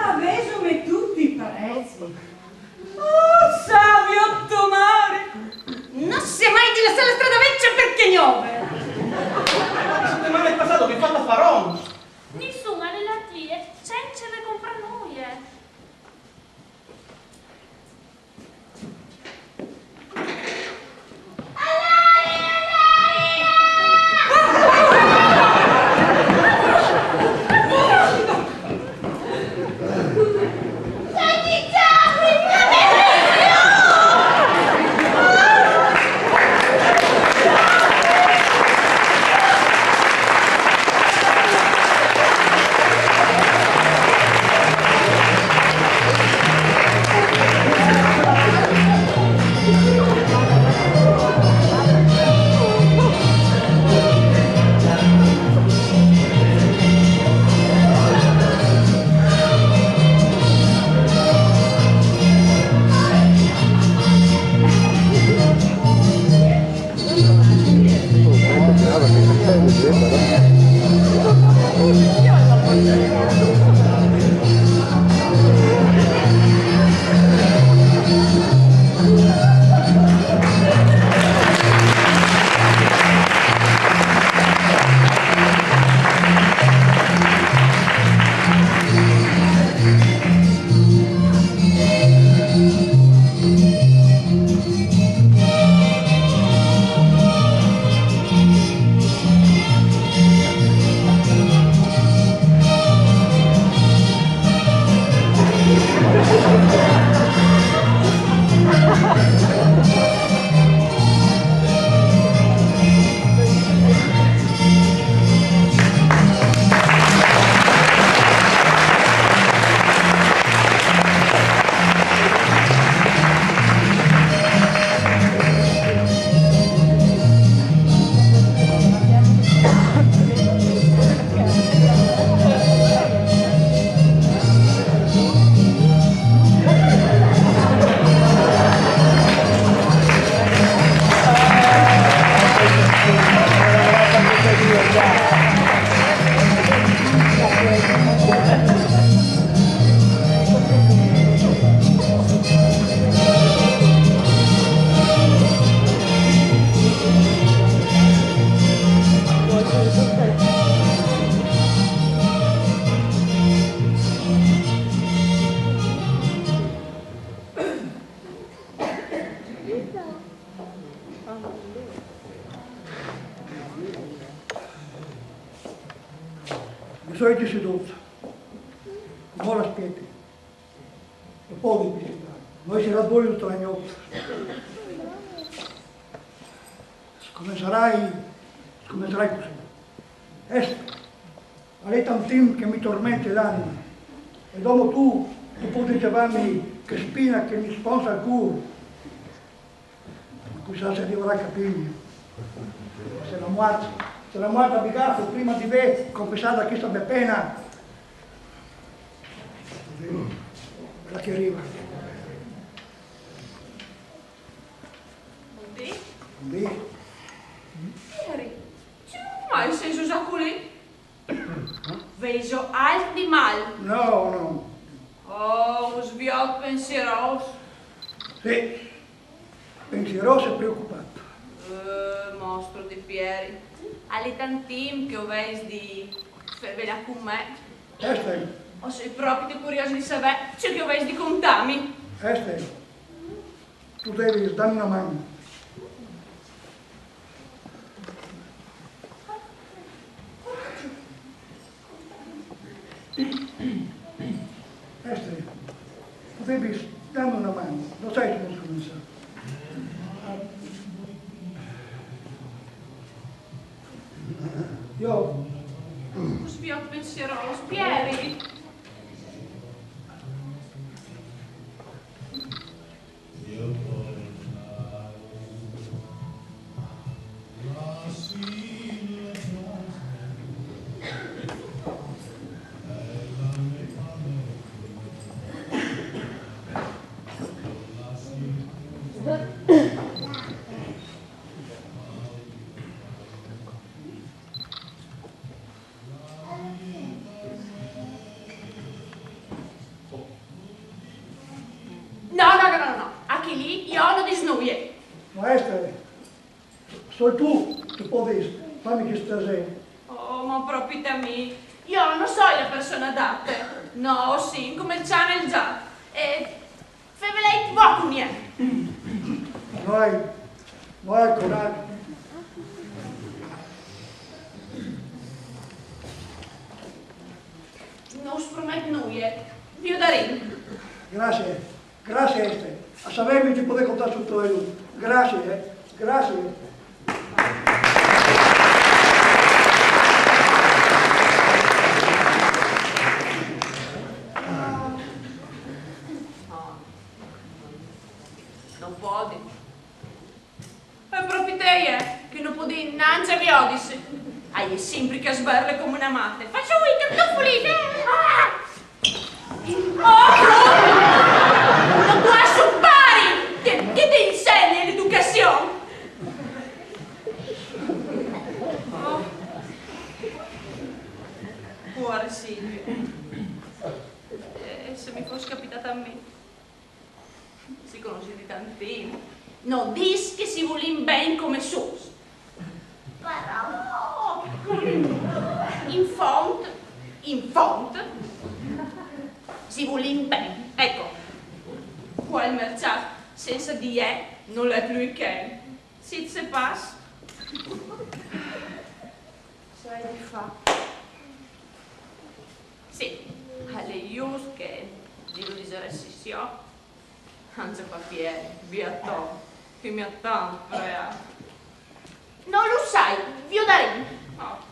Avesome tutti i prezzi. Oh, savio tomare! Non si è mai di lasciare la strada vecchia perché gnove! La settimana passata vi ho fatto farò. Nessuna delle tie ce ne compra noi. Senti, ciao, i soliti seduti, non l'aspetti, e poi di visitare. Noi si raddolgono tutta la notte. Scomencerai così. Ecco, hai tantim che mi tormenti l'anima, e dopo tu puoi dirmi che spina che mi sponsa il cuore. Chissà se arriverà a capire. Se la morte ha bigato prima di me, confessata questa mia pena, quella che arriva. Sì? Ieri, mai senso giacolì? Vejo alt di mal. No. Oh, sviot pensieroso. Sì, pensieroso e preoccupato. Mostro di Pieri. Alle tantim che ho veis di fevela con me. Este, O sei proprio curioso di sapere ciò che ho veis di contami. tu devi darmi una mano. Tu devi darmi una mano, lo sai come comincia. Io Sviot pensieroso, Pieri. No. Anche lì io non disnuie. Maestra, sei tu che puoi farmi che stasera. Oh, ma proprio da me. Io non so la persona adatta. No, sì, come il ciano e il già. E fevelei vocunie. Non hai coraggio. Non sprometto nuie. Io darei. Grazie Este. A sapermi ti poter contare su tuo aiuto. Grazie. Non può. È proprio te, che non può dire innanzi a vi odisse. Hai sempre che sberle come una matte. Faccio weekend, non pulite. Non può assuppare! Che ti insegna l'educazione? Oh. Cuore Silvio. Se mi fosse capitata a me. Si conosce di tantini. Non dis che si vuole ben come sus. Però in font si vuole ben. Ecco. Qua il mercato senza di non è più che. Si se passa. Sai di fa. Sì, alle ius che dico di resisio. Anzi papiere, via Tom, che mi attende, prea. Non lo sai, vi ho darei. Oh.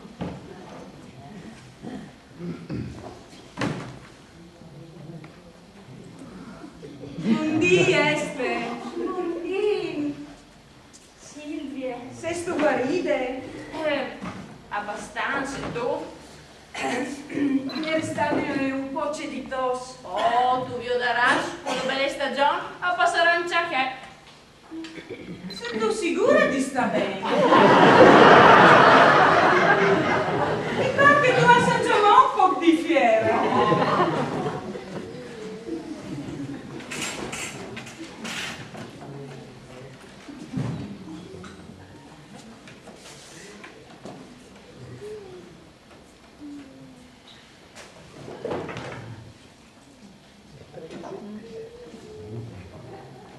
Buondì, Este. Buondì. Silvia. Sei sto guaride? Abbastanza, tu? Ieri stavi un po' ceditos. Oh, tu vi darai, quando belle stagione, a passare un ciacchè. Sei tu sicura di sta bene? Mi pare che tu hai già un po' di fiera.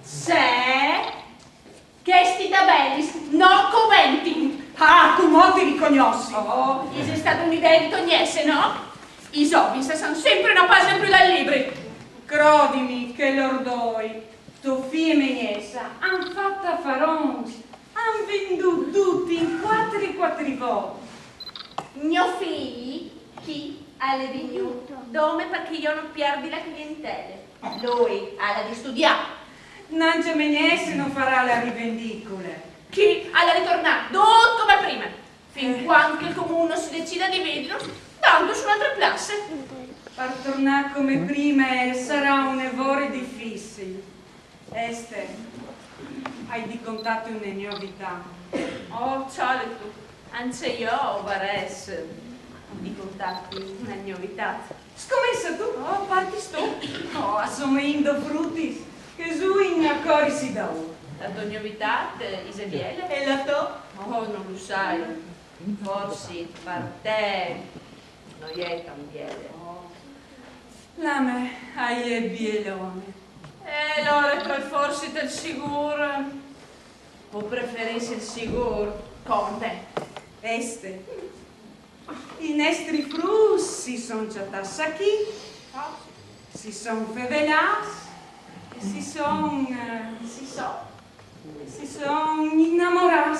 Se che sti tabelli no commenti. molti li conosci. Oh, è stata un'idea di togliesse, no? I zombi sono sempre una pagina più dal libri. Credimi che l'ordoi, tuo figlio e meniessa, han fatta faronci, han venduto tutti in 4 volte. Mio figlio, chi ha le venute? Dove perché io non perdi la clientela. Lui ha la di studiare. Non c'è meniessa non farà la rivendicola. Chi ha la ritornare tutto come prima. Fin quando il comune si decida di dividerlo, dando su un'altra classe. Per tornare come prima sarà un evore difficile. Este, hai di contatti una novità. Oh, ciao tu. Anche io vares di contatti una novità. Scommessa tu? Oh, parti tu. Oh, assomigliando frutti che su in accori si dà. La tua novità, Isabiele? E la tua? Oh, non lo sai. Forse per te non è cambiare. La me hai le bielone. E allora tra forse del sicuro o preferisci il sicuro con te? Este, i nostri frussi sono già tassati, si sono fevelati, si sono innamorati.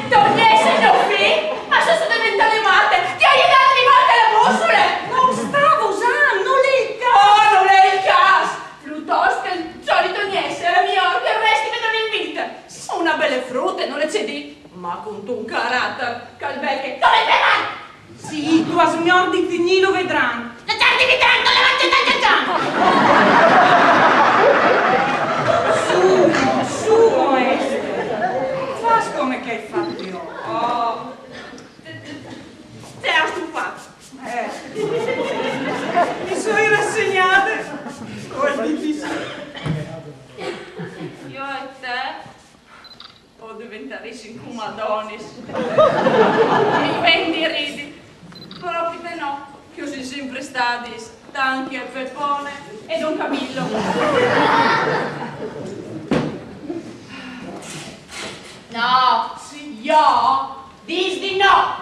Togliesse il mio figlio? Ma sono diventati matte! Ti hai dato di volte le bussole? Non stavo usando il caso! Oh, non è il caso! Piuttosto il solito niente era mio che resti vedono in vita. Sono una belle frutte, non le cedi, ma con un carattere calbecche. Dove vedrai? Sì, tu a signor di Tigni lo vedranno. La tardi mi tengo, levante Su, este. Fas come che hai fatto io. Oh, te ha stufato. Mi sono rassegnate. Oh, è difficile. Io e te o diventarissimo come Adonis. Mi vendi ridi. Proprio te no, che io sono sempre stati stanchi e Peppone e Don Camillo. No, sì, io dis di no.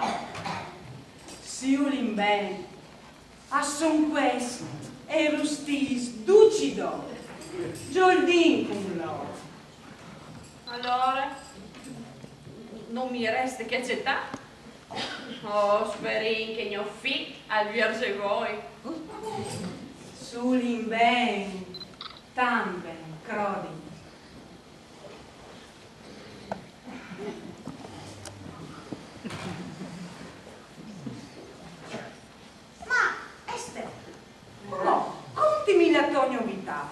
Si ulin bene. A son questo e rustis ducido. Giordin con loro. Allora, non mi resta che accettare. Oh, speri che mio figlio al verso voi. Sulin ben, tan ben, crodi. Ma, Esther, no, contimi la tua novità.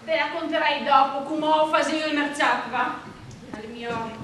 Te la conterai dopo come ho fatto io il merciato, va? Al mio...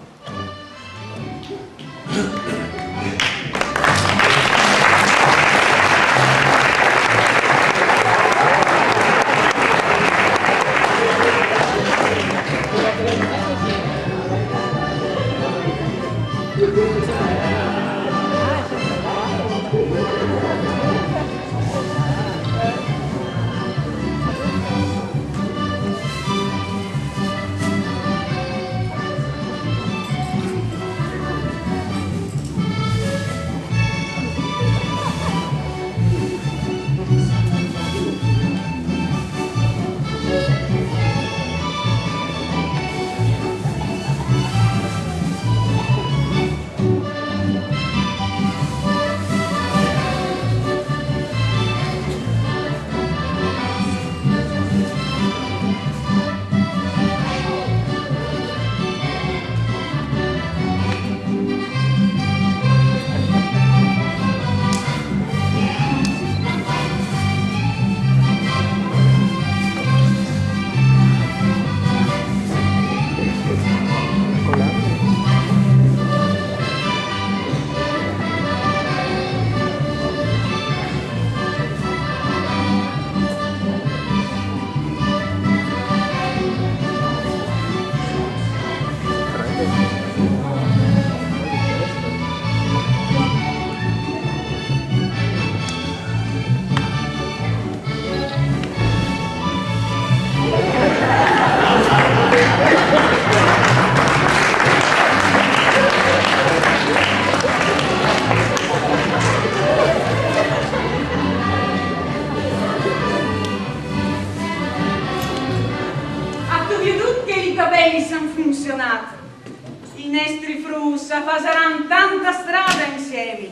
sa fasaran tanta strada insieme.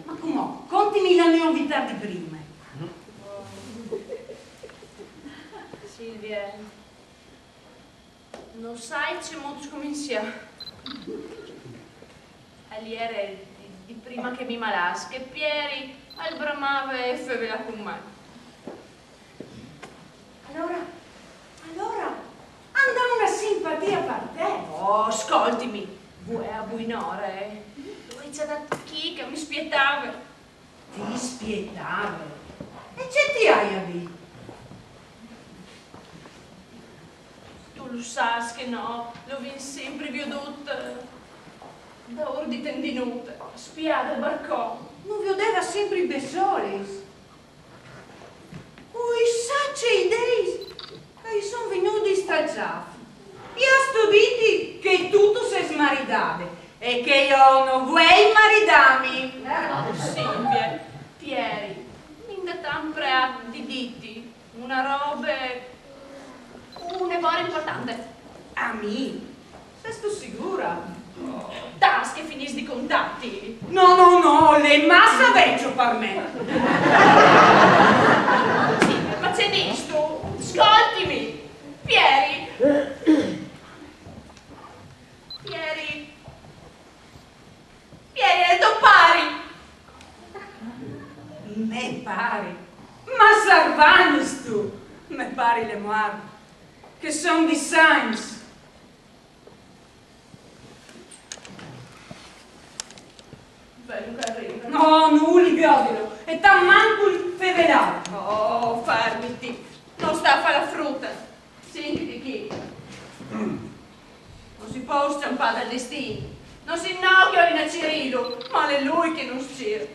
Ma come? Contimi la novità di prima. Silvia, non sai c'è molto scomincia. All'iere di prima che mi malas, che Pieri al bramave e fevela con me. Allora, anda una simpatia per te. Oh, ascoltimi, vuoi a buinore? Vuoi c'è da chi che mi spietava? Ti spietava? E c'è ti hai a dire? Tu lo sai che no, lo vien sempre veduto da ora di tendinute, spiata al barcone. Non vedeva sempre i bessolis. Ui, sacce idee che sono venuti staggiati. Io sto diti che tutto sei smaridate e che io non vuoi maridami. Silvia, Pieri, minda sempre di diti, una roba, un evore importante. A me? Sei sto sicura? Das che finisci di contatti. No, le massa vecchio per me. Sì, ma c'è visto? Ascoltimi, Pieri, è detto pari. Me pari? Ma sarvanis tu? Me pari le moarde, che son di Sainz. No, nulli godilo, e t'ha manco il fevelato. Oh, fermiti, non sta a fare la frutta. Sentiti chi? Non si può scampare dal destino, non si innocchia in Cirilo, ma è lui che non c'era.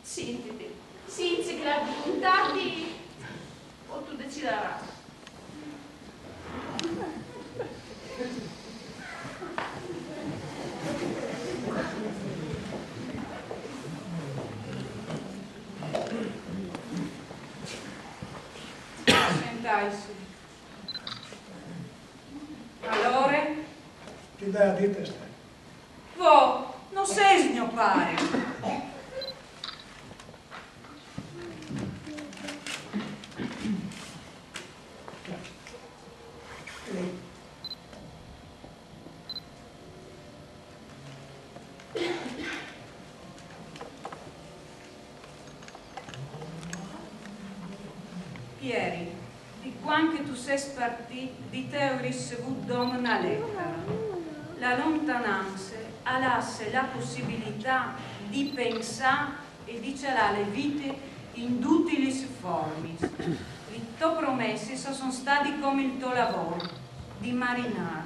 Sentiti, sì, che l'ha puntati o tu deciderai. Sentai-se. Allora? Ti dai a dire te. Vo, non sei sgnoppare. Pieri, di quando tu sei partito, di te ho ricevuto una lettera. La lontananza alasse la possibilità di pensare e di celare le vite in tutte le forme. I tuoi promessi sono stati come il tuo lavoro, di marinare.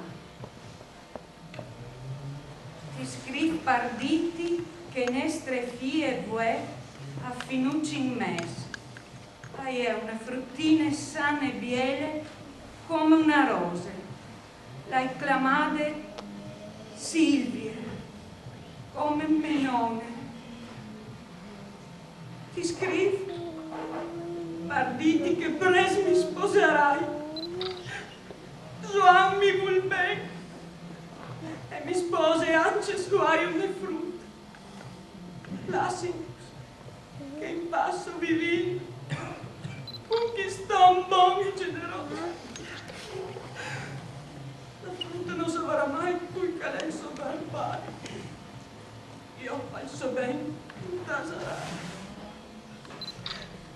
Ti scrivo parditi che nestre fie vue a finucci in mese. Hai una fruttina sana e biele come una rosa. L'hai chiamata Silvia, come un menone. Ti scrivo, parditi che presto mi sposerai. Joan mi vuol bene e mi spose anche su hai una frutta. Lasci che in passo vivi. Conquistò un buon e generoso. La frutta non saprà mai cui che lei sopravvare. Io faccio bene, tutta sarà.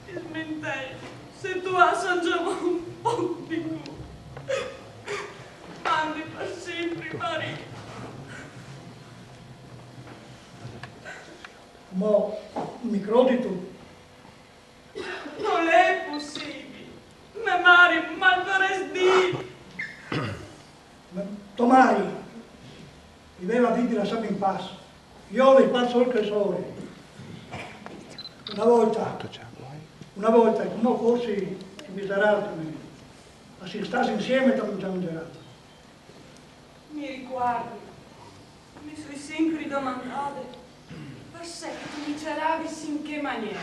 Ti smentei, se tu assaggiamo un po' di cuore. Mandi per sempre, marito. Mo, mi credi tu? Non è possibile. Me mari mal vorresti. Tomari, viveva a dire di lasciarmi in pace. Io le faccio il cresore. Una volta, come forse ci miserati, ma se stasi insieme ti abbiamo girato. Mi riguardi, mi sono sempre domandato, ma sai che tu mi celavi in che maniera?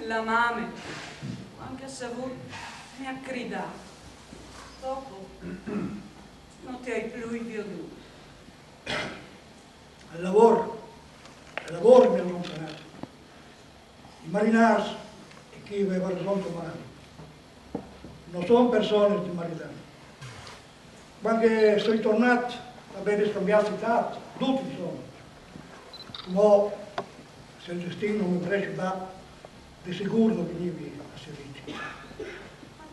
La mamma, anche a saputo, mi ha gridato. Dopo, non ti hai più veduto. Al lavoro mi hanno allontanato. I marinars e chi aveva risolto male non sono persone di maritano. Quando sono tornato, avete scambiato tanto, tutti insomma. Ma se il destino mi prese da, di sicuro non venivi a servizio. Ma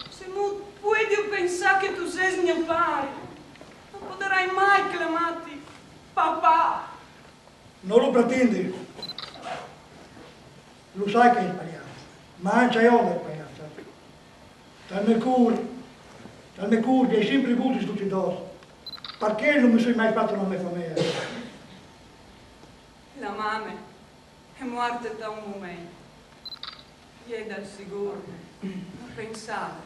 se mu puoi pensare che tu sei mio padre, non potrai mai chiamarti papà. Non lo pretendi. Lo sai che hai sbagliato, ma anche io l'ho sbagliato. Dal Mercurio che hai sempre avuto tutti addosso. Perché non mi sono mai fatto una mia famiglia? La mamma è morta da un momento. Io dal sicuro non pensavo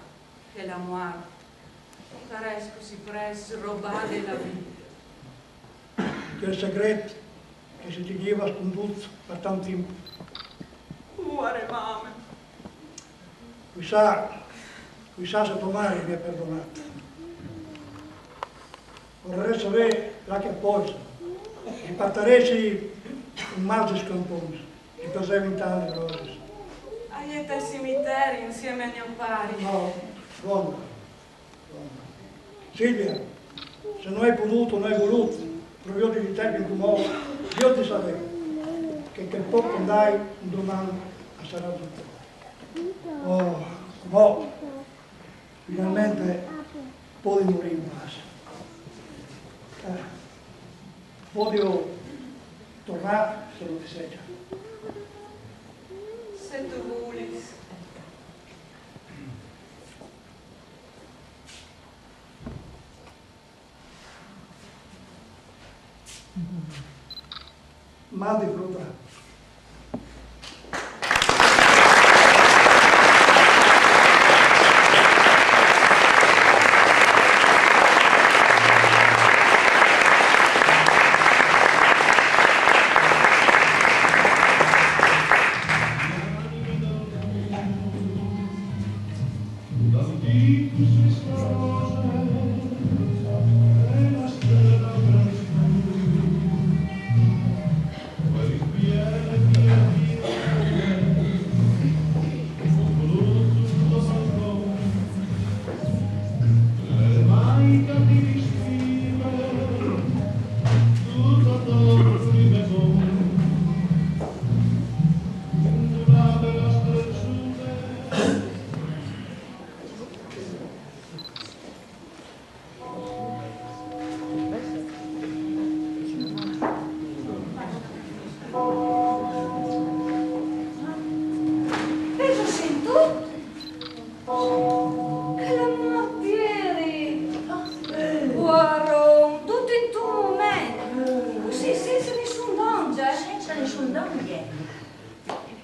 che la morte saresse così presto rubare la vita. Che il segreto che si teneva scondotto per tanto tempo. Cuore, mamma. Chissà se tua madre mi ha perdonato. Vorrei sapere la che appoggio. Mi partiresti un mazzo scampone, mi facevi in tante cose. Aieta al cimitero insieme a mio padre. No, donna. Silvia, se non hai potuto, non hai voluto, proprio di tempo in tuo modo, io ti sapevo che poco andai un domani a Sarà. Oh, no, finalmente puoi morire in pace. Voglio tornare se lo deseja. Se tu vuoi. Mandi frutta.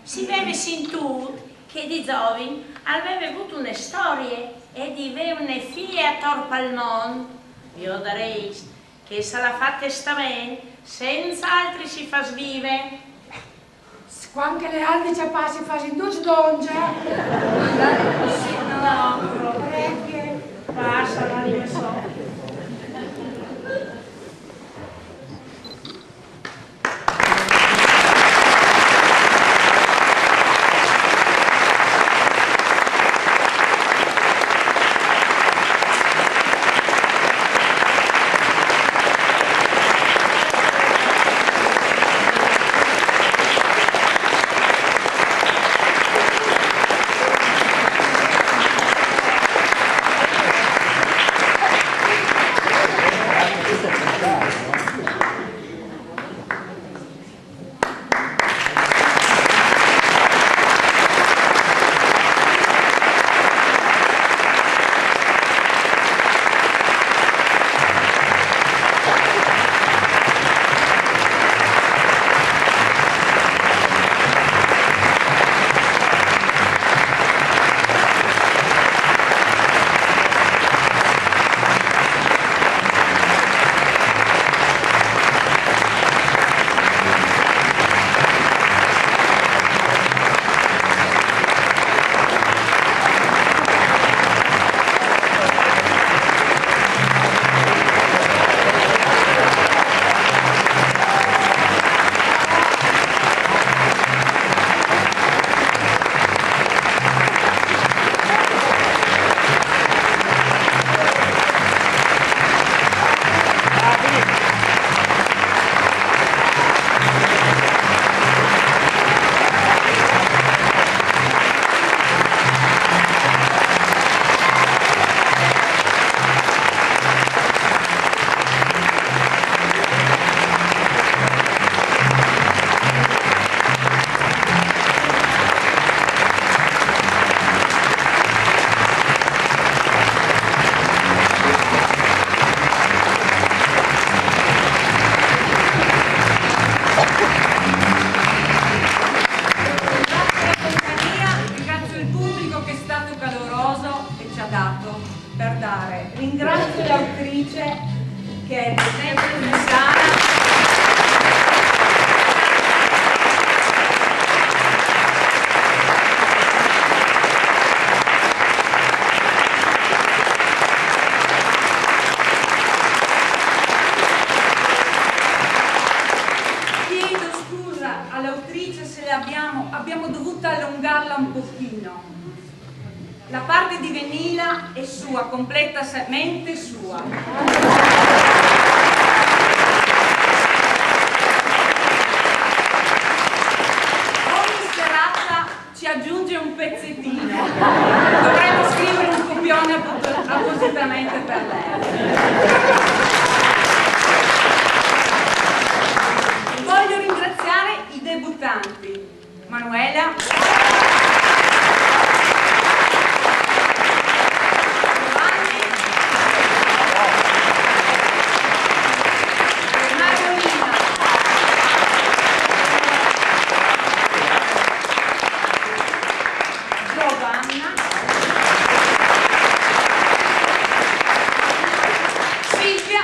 Si vede sin tu che di Zovin aveva avuto una storia e di una figlia torpa al mondo. Io darei che se la fa testamento senza altri si fa svivere. Quando le altre ci passi fa in duce donge. Magari così no. Perché? Passa la mia sorte. per dare. Ringrazio l'autrice che è presente in sala. All'autrice se abbiamo dovuto allungarla un pochino. La parte di Venila è sua, completamente sua. Ogni serata ci aggiunge un pezzettino. Dovremmo scrivere un copione appositamente per lei. Voglio ringraziare i debuttanti, Manuela, Giovanni, Mariolina, Giovanna, Silvia,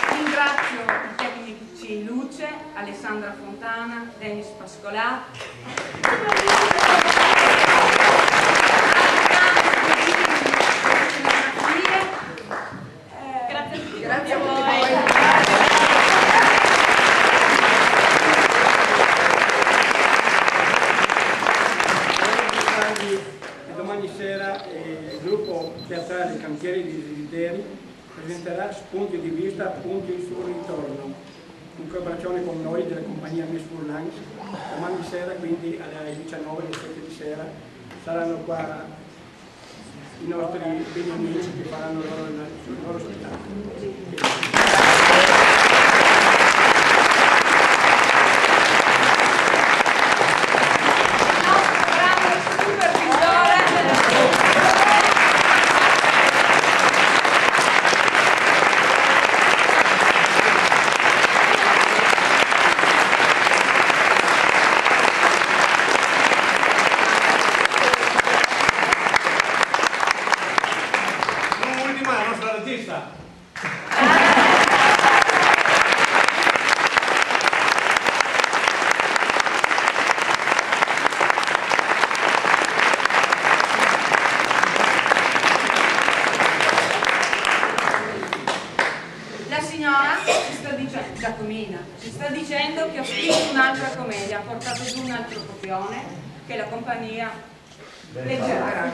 ringrazio i tecnici luce, Alessandra Fontana, Denis Pascolati, grazie a tutti, grazie a voi. Domani sera il gruppo teatrale Cantieri di Desideri presenterà Spunti di vista, punti sul ritorno, in collaborazione con noi della compagnia Miss Furlans. Domani sera, quindi alle 19, alle 7 di sera, saranno qua i nostri beniamini che faranno il loro spettacolo. Giacomina ci sta dicendo che ho scritto un'altra commedia, ha portato giù un altro copione che la compagnia leggerà.